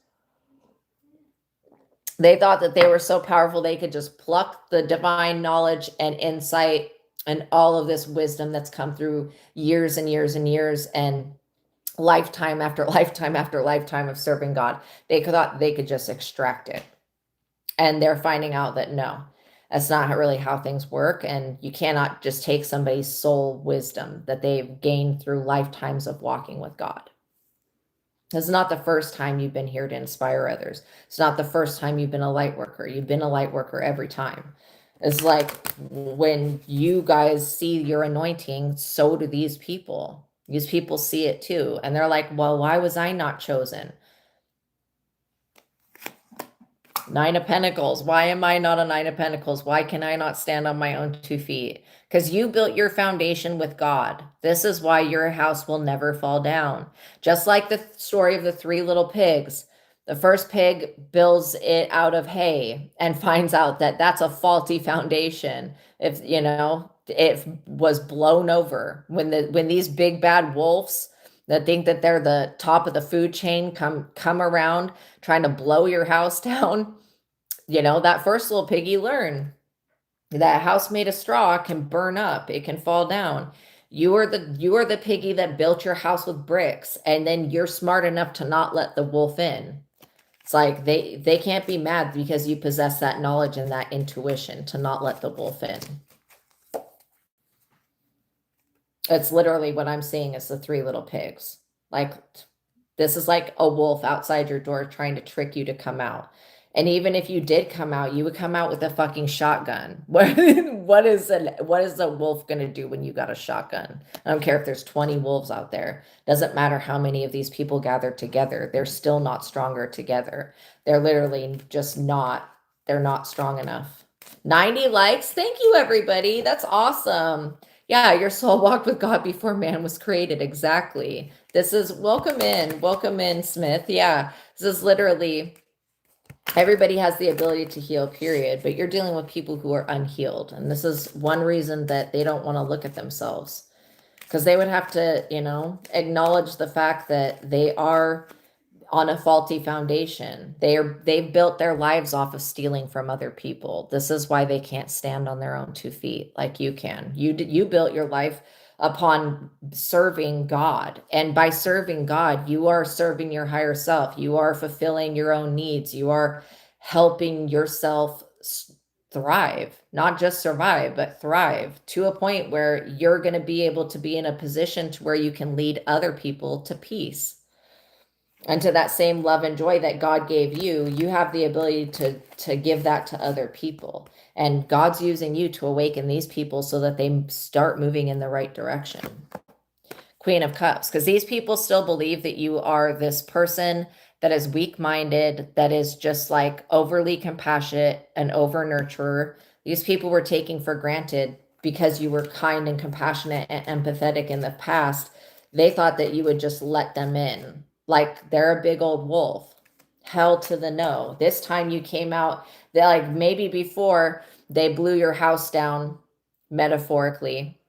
They thought that they were so powerful they could just pluck the divine knowledge and insight and all of this wisdom that's come through years and years and years and lifetime after lifetime after lifetime of serving God. They thought they could just extract it. And they're finding out that no, that's not really how things work. And you cannot just take somebody's soul wisdom that they've gained through lifetimes of walking with God. It's not the first time you've been here to inspire others. It's not the first time you've been a light worker. You've been a light worker every time. It's like when you guys see your anointing, so do these people. These people see it too. And they're like, well, why was I not chosen? 9 of Pentacles. Why am I not a 9 of Pentacles? Why can I not stand on my own 2 feet? Because you built your foundation with God. This is why your house will never fall down. Just like the story of the 3 little pigs. The first pig builds it out of hay and finds out that that's a faulty foundation. If, it was blown over. When these big bad wolves that think that they're the top of the food chain, come around trying to blow your house down. You know, that first little piggy learn that house made of straw can burn up, it can fall down. You are the piggy that built your house with bricks, and then you're smart enough to not let the wolf in. It's like they can't be mad because you possess that knowledge and that intuition to not let the wolf in. It's literally what I'm seeing is the three little pigs. Like, this is like a wolf outside your door trying to trick you to come out. And even if you did come out, you would come out with a fucking shotgun. What is a wolf gonna do when you got a shotgun? I don't care if there's 20 wolves out there. Doesn't matter how many of these people gather together. They're still not stronger together. They're literally just not, they're not strong enough. 90 likes. Thank you, everybody. That's awesome. Yeah, your soul walked with God before man was created. Exactly. This is welcome in, Smith. Yeah, this is literally everybody has the ability to heal, period. But you're dealing with people who are unhealed. And this is one reason that they don't want to look at themselves, because they would have to, you know, acknowledge the fact that they are on a faulty foundation. They've built their lives off of stealing from other people. This is why they can't stand on their own 2 feet like you can. You built your life upon serving God. And by serving God, you are serving your higher self. You are fulfilling your own needs. You are helping yourself thrive, not just survive, but thrive to a point where you're going to be able to be in a position to where you can lead other people to peace. And to that same love and joy that God gave you, you have the ability to give that to other people. And God's using you to awaken these people so that they start moving in the right direction. Queen of Cups, because these people still believe that you are this person that is weak-minded, that is just like overly compassionate and over-nurturer. These people were taking for granted because you were kind and compassionate and empathetic in the past. They thought that you would just let them in. Like they're a big old wolf. Hell to the no. This time you came out, they like maybe before they blew your house down, metaphorically.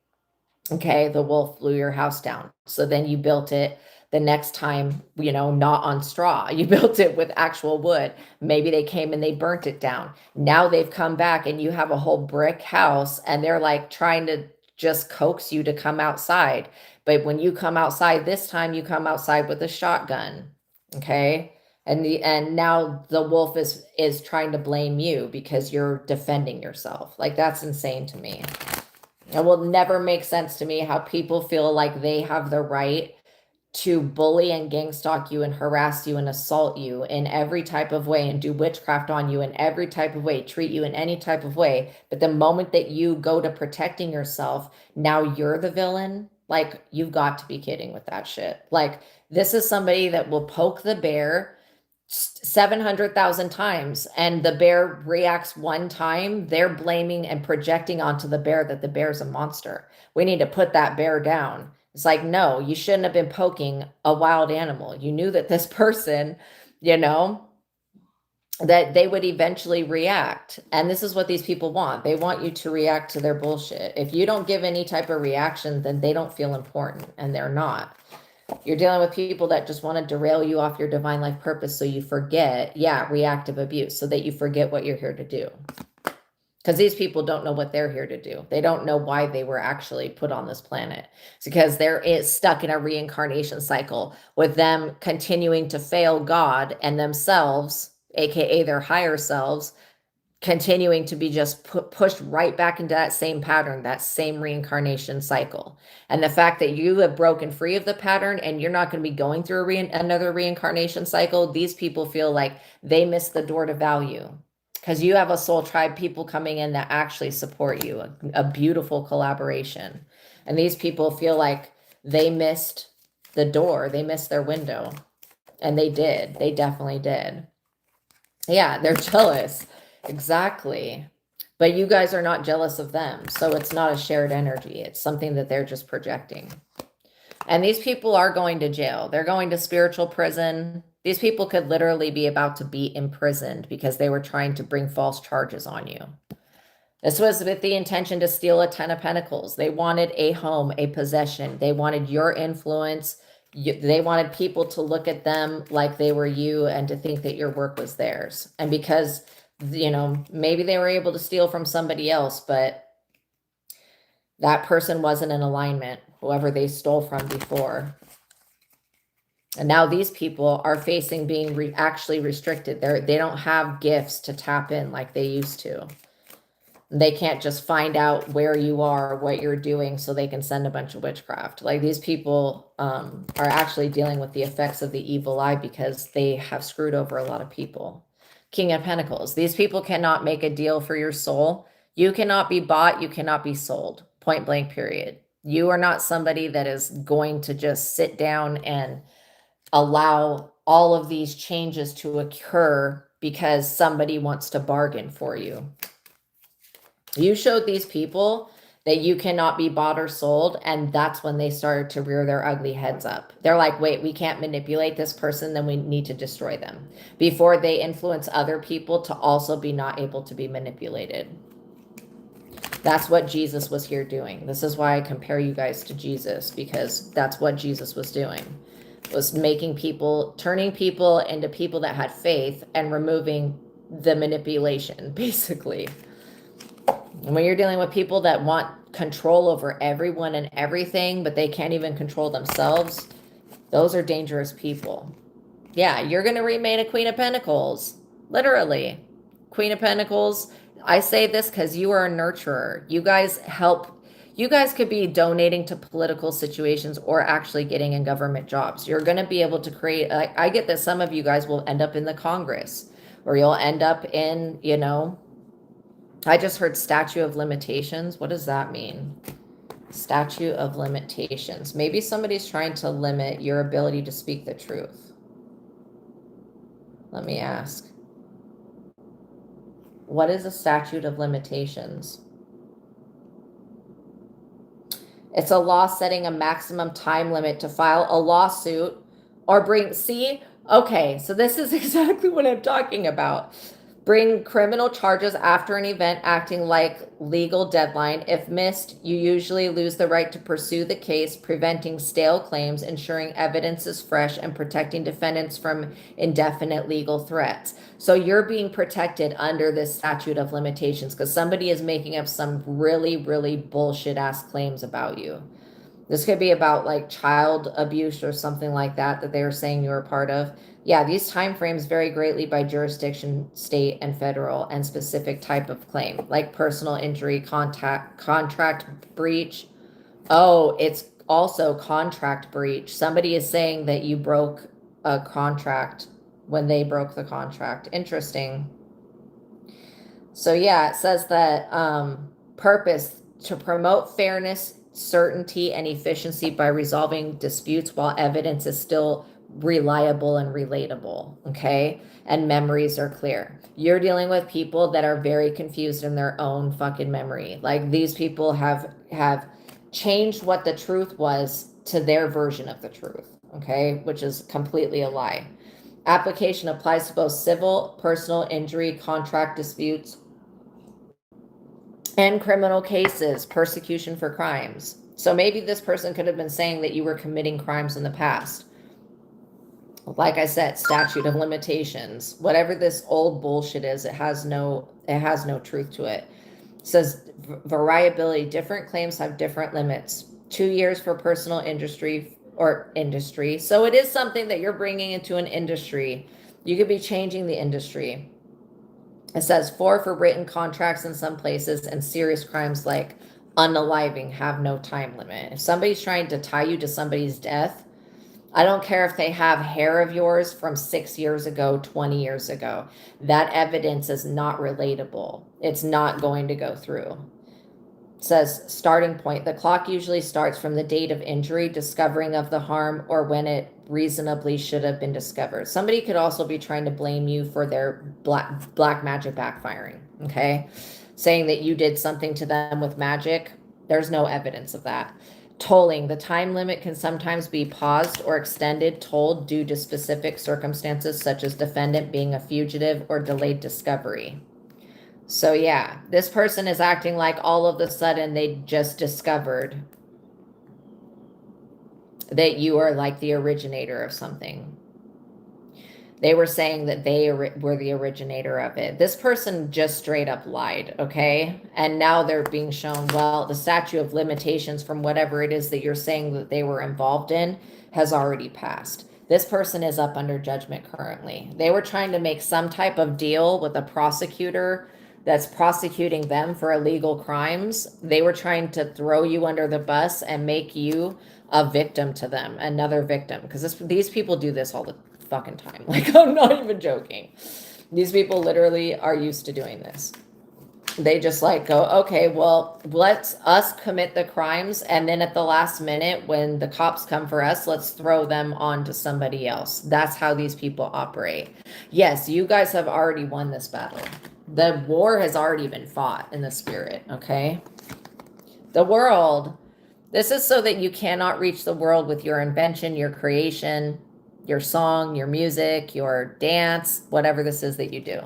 Okay, the wolf blew your house down. So then you built it the next time, you know, not on straw. You built it with actual wood. Maybe they came and they burnt it down. Now they've come back and you have a whole brick house and they're like trying to just coax you to come outside. But when you come outside this time, you come outside with a shotgun. Okay? And now the wolf is trying to blame you because you're defending yourself. Like, that's insane to me. It will never make sense to me how people feel like they have the right to bully and gang stalk you and harass you and assault you in every type of way and do witchcraft on you in every type of way, treat you in any type of way. But the moment that you go to protecting yourself, now you're the villain. Like, you've got to be kidding with that shit. Like, this is somebody that will poke the bear 700,000 times and the bear reacts one time. They're blaming and projecting onto the bear that the bear's a monster. We need to put that bear down. It's like, no, you shouldn't have been poking a wild animal. You knew that this person, you know, that they would eventually react. And this is what these people want. They want you to react to their bullshit. If you don't give any type of reaction, then they don't feel important, and they're not. You're dealing with people that just want to derail you off your divine life purpose so you forget, reactive abuse, so that you forget what you're here to do. Because these people don't know what they're here to do. They don't know why they were actually put on this planet. It's because they're stuck in a reincarnation cycle with them continuing to fail God and themselves, aka their higher selves, continuing to be just pushed right back into that same pattern, that same reincarnation cycle. And the fact that you have broken free of the pattern and you're not going to be going through another reincarnation cycle, these people feel like they missed the door to value. Because you have a soul tribe, people coming in that actually support you, a beautiful collaboration. And these people feel like they missed the door, they missed their window. And they did, they definitely did. Yeah, they're jealous. Exactly. But you guys are not jealous of them. So it's not a shared energy. It's something that they're just projecting. And these people are going to jail. They're going to spiritual prison. These people could literally be about to be imprisoned because they were trying to bring false charges on you. This was with the intention to steal a 10 of Pentacles. They wanted a home, a possession. They wanted your influence, They wanted people to look at them like they were you and to think that your work was theirs. And because, maybe they were able to steal from somebody else, but that person wasn't in alignment, whoever they stole from before. And now these people are facing being actually restricted. They don't have gifts to tap in like they used to. They can't just find out where you are, what you're doing, so they can send a bunch of witchcraft. Like these people are actually dealing with the effects of the evil eye because they have screwed over a lot of people. King of Pentacles. These people cannot make a deal for your soul. You cannot be bought. You cannot be sold. Point blank, period. You are not somebody that is going to just sit down and allow all of these changes to occur because somebody wants to bargain for you. You showed these people that you cannot be bought or sold, and that's when they started to rear their ugly heads up. They're like, wait, we can't manipulate this person, then we need to destroy them before they influence other people to also be not able to be manipulated. That's what Jesus was here doing. This is why I compare you guys to Jesus, because that's what Jesus was doing. Was making people, turning people into people that had faith and removing the manipulation, basically. And when you're dealing with people that want control over everyone and everything, but they can't even control themselves, those are dangerous people. Yeah, you're going to remain a Queen of Pentacles. Literally. Queen of Pentacles. I say this because you are a nurturer. You guys help. You guys could be donating to political situations or actually getting in government jobs. You're going to be able to create. I get that some of you guys will end up in the Congress, or you'll end up in, I just heard statute of limitations. What does that mean? Statute of limitations. Maybe somebody's trying to limit your ability to speak the truth. Let me ask. What is a statute of limitations? It's a law setting a maximum time limit to file a lawsuit or bring, see? Okay, so this is exactly what I'm talking about. Bring criminal charges after an event acting like legal deadline. If missed, you usually lose the right to pursue the case, preventing stale claims, ensuring evidence is fresh, and protecting defendants from indefinite legal threats. So you're being protected under this statute of limitations because somebody is making up some really, really bullshit ass claims about you. This could be about like child abuse or something like that they were saying you were part of. Yeah, these time frames vary greatly by jurisdiction, state, and federal, and specific type of claim, like personal injury, contract breach. Oh, it's also contract breach. Somebody is saying that you broke a contract when they broke the contract. Interesting. So yeah, it says that purpose to promote fairness, certainty, and efficiency by resolving disputes while evidence is still reliable and relatable, okay? And memories are clear. You're dealing with people that are very confused in their own fucking memory. Like these people have changed what the truth was to their version of the truth, okay? Which is completely a lie. Application applies to both civil, personal injury, contract disputes, and criminal cases, persecution for crimes. So maybe this person could have been saying that you were committing crimes in the past. Like I said, statute of limitations. Whatever this old bullshit is, it has no truth to it. It says variability. Different claims have different limits. 2 years for personal industry. So it is something that you're bringing into an industry. You could be changing the industry. It says 4 for written contracts in some places, and serious crimes like unaliving have no time limit. If somebody's trying to tie you to somebody's death, I don't care if they have hair of yours from 6 years ago, 20 years ago. That evidence is not relatable. It's not going to go through. It says starting point. The clock usually starts from the date of injury, discovering of the harm, or when it reasonably should have been discovered. Somebody could also be trying to blame you for their black magic backfiring, okay? Saying that you did something to them with magic. There's no evidence of that. Tolling. The time limit can sometimes be paused or extended, tolled due to specific circumstances such as defendant being a fugitive or delayed discovery. So yeah, this person is acting like all of a sudden they just discovered that you are like the originator of something. They were saying that they were the originator of it. This person just straight up lied, okay? And now they're being shown, well, the statute of limitations from whatever it is that you're saying that they were involved in has already passed. This person is up under judgment currently. They were trying to make some type of deal with a prosecutor that's prosecuting them for illegal crimes. They were trying to throw you under the bus and make you a victim to them, another victim, because these people do this all the fucking time. Like, I'm not even joking. These people literally are used to doing this. They just like go, okay, well, let's us commit the crimes, and then at the last minute when the cops come for us, let's throw them on to somebody else. That's how these people operate. Yes, you guys have already won this battle. The war has already been fought in the spirit, okay? The world, this is so that you cannot reach the world with your invention, your creation, your song, your music, your dance, whatever this is that you do.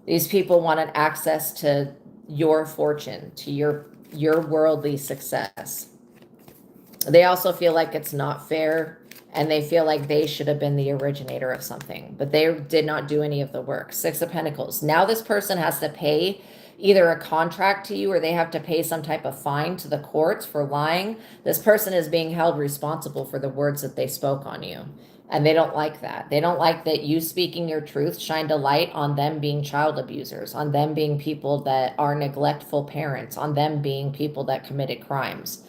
These people wanted access to your fortune, to your worldly success. They also feel like it's not fair, and they feel like they should have been the originator of something, but they did not do any of the work. Six of Pentacles. Now this person has to pay either a contract to you, or they have to pay some type of fine to the courts for lying. This person is being held responsible for the words that they spoke on you. And they don't like that. They don't like that you speaking your truth shined a light on them being child abusers, on them being people that are neglectful parents, on them being people that committed crimes.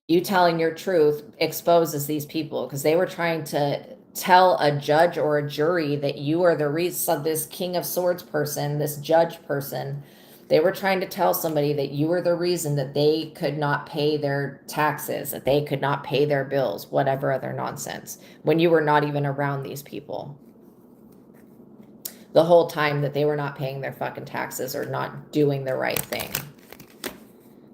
You telling your truth exposes these people, because they were trying to tell a judge or a jury that you are the reason. So this King of Swords person, this judge person, they were trying to tell somebody that you were the reason that they could not pay their taxes, that they could not pay their bills, whatever other nonsense, when you were not even around these people. The whole time that they were not paying their fucking taxes or not doing the right thing.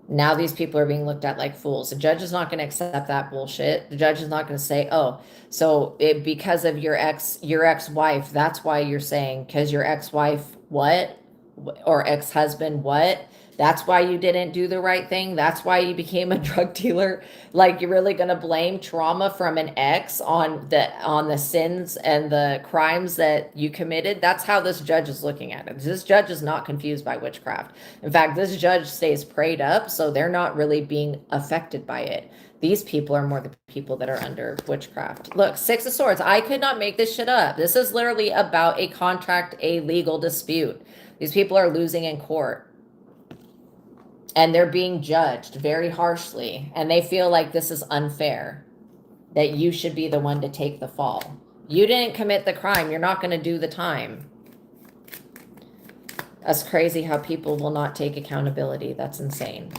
Now these people are being looked at like fools. The judge is not going to accept that bullshit. The judge is not going to say, oh, so because of your ex-wife, that's why you're saying, because your ex-wife what? Or ex-husband what? That's why you didn't do the right thing? That's why you became a drug dealer? Like, you're really going to blame trauma from an ex on the sins and the crimes that you committed? That's how this judge is looking at it. This judge is not confused by witchcraft. In fact, this judge stays prayed up, so they're not really being affected by it. These people are more the people that are under witchcraft. Look, Six of Swords. I could not make this shit up. This is literally about a contract, a legal dispute. These people are losing in court. And they're being judged very harshly. And they feel like this is unfair. That you should be the one to take the fall. You didn't commit the crime. You're not going to do the time. That's crazy how people will not take accountability. That's insane.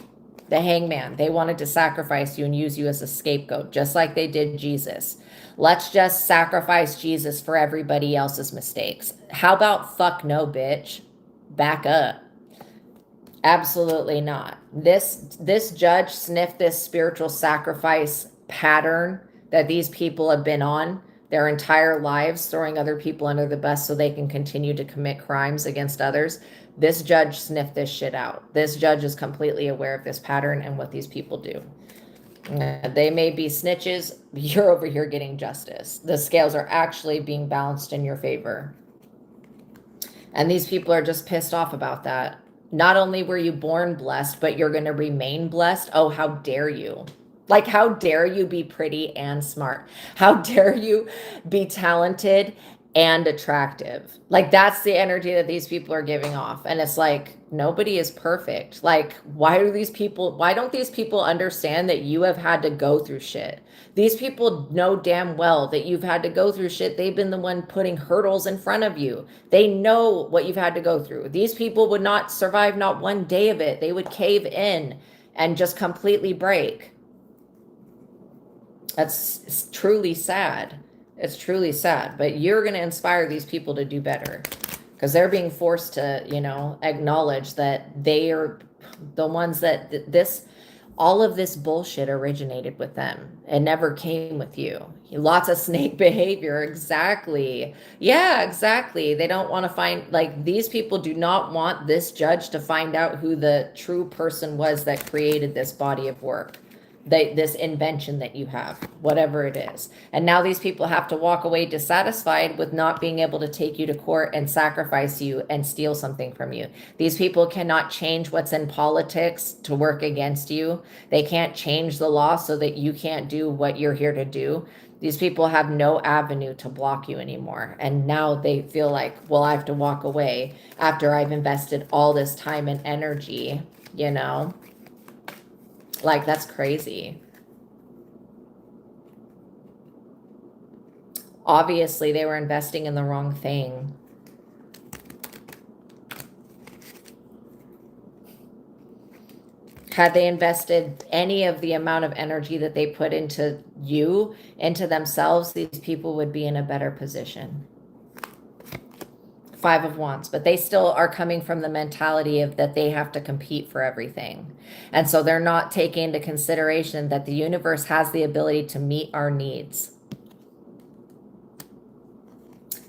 The Hangman. They wanted to sacrifice you and use you as a scapegoat. Just like they did Jesus. Let's just sacrifice Jesus for everybody else's mistakes. How about fuck no, bitch? Back up. Absolutely not. This judge sniffed this spiritual sacrifice pattern that these people have been on their entire lives, throwing other people under the bus so they can continue to commit crimes against others. This judge sniffed this shit out. This judge is completely aware of this pattern and what these people do. They may be snitches, but you're over here getting justice. The scales are actually being balanced in your favor. And these people are just pissed off about that. Not only were you born blessed, but you're going to remain blessed. Oh, how dare you? Like, how dare you be pretty and smart? How dare you be talented and attractive? Like, that's the energy that these people are giving off. And it's like, nobody is perfect. Like, why don't these people understand that you have had to go through shit? These people know damn well that you've had to go through shit. They've been the one putting hurdles in front of you. They know what you've had to go through. These people would not survive not one day of it. They would cave in and just completely break. It's truly sad. It's truly sad. But you're going to inspire these people to do better. Because they're being forced to, acknowledge that they are the ones that all of this bullshit originated with them. It never came with you. Lots of snake behavior. Exactly. Yeah, exactly. They don't want to find, these people do not want this judge to find out who the true person was that created this body of work. this invention that you have, whatever it is. And now these people have to walk away dissatisfied with not being able to take you to court and sacrifice you and steal something from you. These people cannot change what's in politics to work against you. They can't change the law so that you can't do what you're here to do. These people have no avenue to block you anymore. And now they feel like, well, I have to walk away after I've invested all this time and energy, you know? Like, that's crazy. Obviously, they were investing in the wrong thing. Had they invested any of the amount of energy that they put into you, into themselves, these people would be in a better position. 5 of Wands, but they still are coming from the mentality of that they have to compete for everything. And so they're not taking into consideration that the universe has the ability to meet our needs.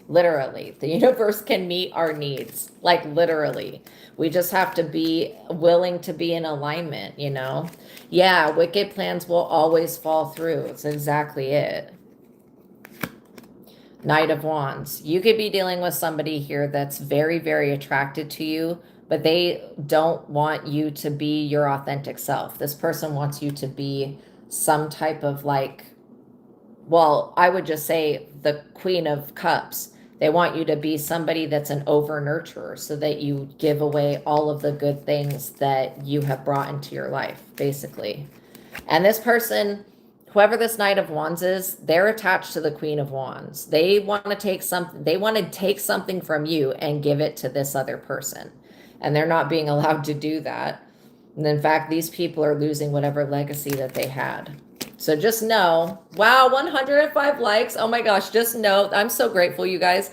Literally, the universe can meet our needs, like literally. We just have to be willing to be in alignment, you know? Yeah, wicked plans will always fall through. It's exactly it. Knight of Wands. You could be dealing with somebody here that's very, very attracted to you, but they don't want you to be your authentic self. This person wants you to be some type of like, well, I would just say the Queen of Cups. They want you to be somebody that's an over-nurturer so that you give away all of the good things that you have brought into your life, basically. And this person, whoever this Knight of Wands is, they're attached to the Queen of Wands. They want to take something from you and give it to this other person. And they're not being allowed to do that. And in fact, these people are losing whatever legacy that they had. So just know, wow, 105 likes. Oh my gosh, just know, I'm so grateful, you guys.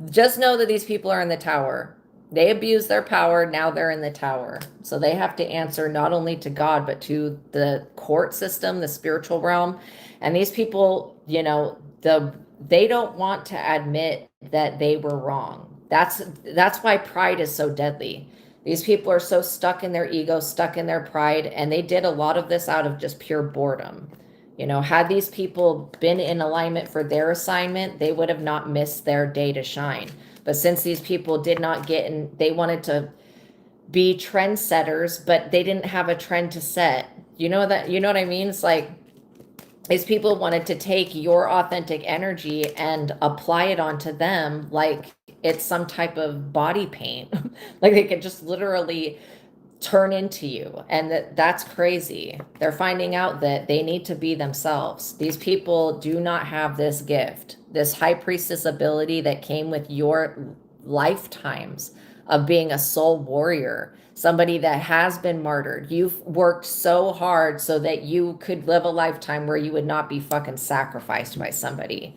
Just know that these people are in the tower. They abuse their power. Now they're in the tower. So they have to answer not only to God, but to the court system, the spiritual realm. And these people, you know, they don't want to admit that they were wrong. That's why pride is so deadly. These people are so stuck in their ego, stuck in their pride, and they did a lot of this out of just pure boredom. You know, had these people been in alignment for their assignment, they would have not missed their day to shine. But since these people did not get in, they wanted to be trendsetters, but they didn't have a trend to set. You know what I mean? It's like these people wanted to take your authentic energy and apply it onto them like it's some type of body paint. Like they could just literally turn into you, and that's crazy. They're finding out that they need to be themselves. These people do not have this gift, this high priestess ability that came with your lifetimes of being a soul warrior, somebody that has been martyred. You've worked so hard so that you could live a lifetime where you would not be fucking sacrificed by somebody.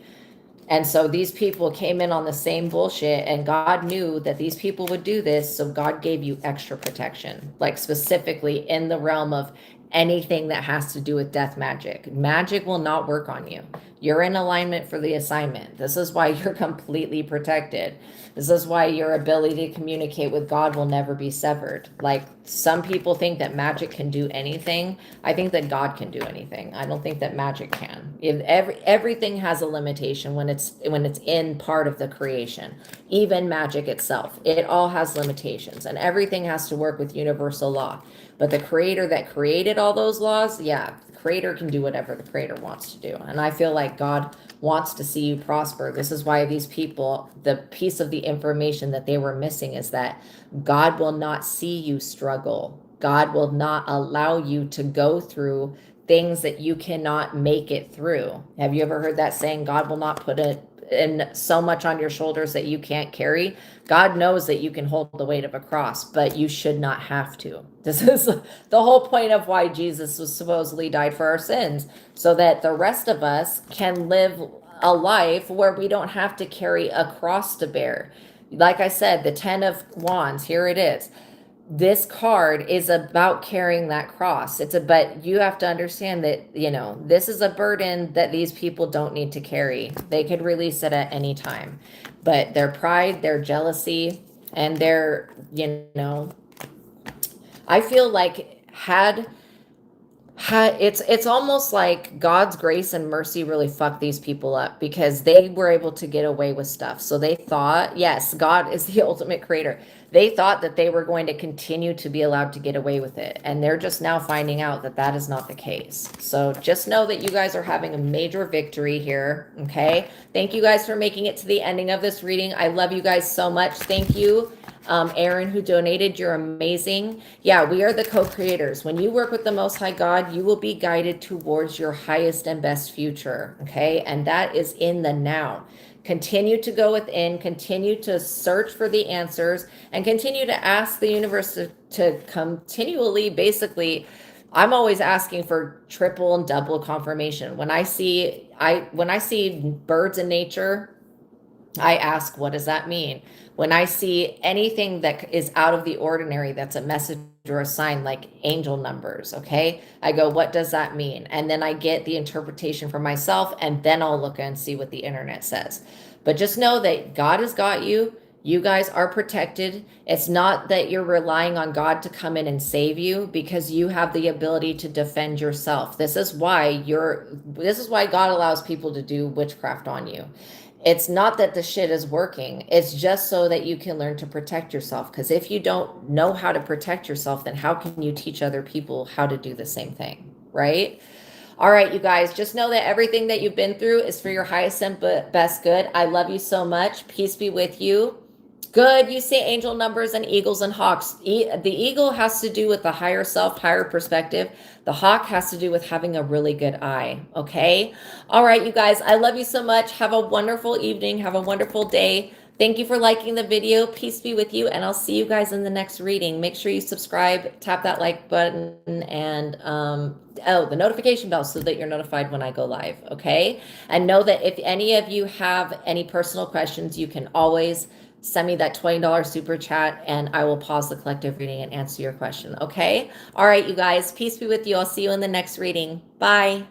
And so these people came in on the same bullshit, and God knew that these people would do this. So God gave you extra protection, like specifically in the realm of anything that has to do with death magic. Magic will not work on you. You're in alignment for the assignment. This is why you're completely protected. This is why your ability to communicate with God will never be severed. Like some people think that magic can do anything. I think that God can do anything. I don't think that magic can. Everything has a limitation when it's in part of the creation. Even magic itself, it all has limitations, and everything has to work with universal law. But the creator that created all those laws, yeah, the creator can do whatever the creator wants to do. And I feel like God wants to see you prosper. This is why these people, the piece of the information that they were missing is that God will not see you struggle. God will not allow you to go through things that you cannot make it through. Have you ever heard that saying, God will not put it in so much on your shoulders that you can't carry? God knows that you can hold the weight of a cross, but you should not have to. This is the whole point of why Jesus was supposedly died for our sins, so that the rest of us can live a life where we don't have to carry a cross to bear. Like I said, the 10 of Wands, here it is. This card is about carrying that cross. But you have to understand that, you know, this is a burden that these people don't need to carry. They could release it at any time. But their pride, their jealousy, and their, you know, I feel like had It's almost like God's grace and mercy really fucked these people up because they were able to get away with stuff. So they thought, yes, God is the ultimate creator. They thought that they were going to continue to be allowed to get away with it. And they're just now finding out that that is not the case. So just know that you guys are having a major victory here. Okay. Thank you guys for making it to the ending of this reading. I love you guys so much. Thank you. Aaron, who donated, you're amazing. Yeah, we are the co-creators. When you work with the Most High God, you will be guided towards your highest and best future. Okay. And that is in the now. Continue to go within, continue to search for the answers, and continue to ask the universe to continually, basically, I'm always asking for triple and double confirmation. When I see birds in nature, I ask, what does that mean? When I see anything that is out of the ordinary, that's a message or a sign, like angel numbers, okay? I go, what does that mean? And then I get the interpretation for myself, and then I'll look and see what the internet says. But just know that God has got you. You guys are protected. It's not that you're relying on God to come in and save you, because you have the ability to defend yourself. This is why God allows people to do witchcraft on you. It's not that the shit is working. It's just so that you can learn to protect yourself. Because if you don't know how to protect yourself, then how can you teach other people how to do the same thing, right? All right, you guys, just know that everything that you've been through is for your highest and best good. I love you so much. Peace be with you. Good. You see angel numbers and eagles and hawks. The eagle has to do with the higher self, higher perspective. The hawk has to do with having a really good eye. Okay. All right, you guys, I love you so much. Have a wonderful evening. Have a wonderful day. Thank you for liking the video. Peace be with you. And I'll see you guys in the next reading. Make sure you subscribe, tap that like button, and the notification bell so that you're notified when I go live. Okay. And know that if any of you have any personal questions, you can always send me that $20 super chat, and I will pause the collective reading and answer your question. Okay. All right, you guys, peace be with you. I'll see you in the next reading. Bye.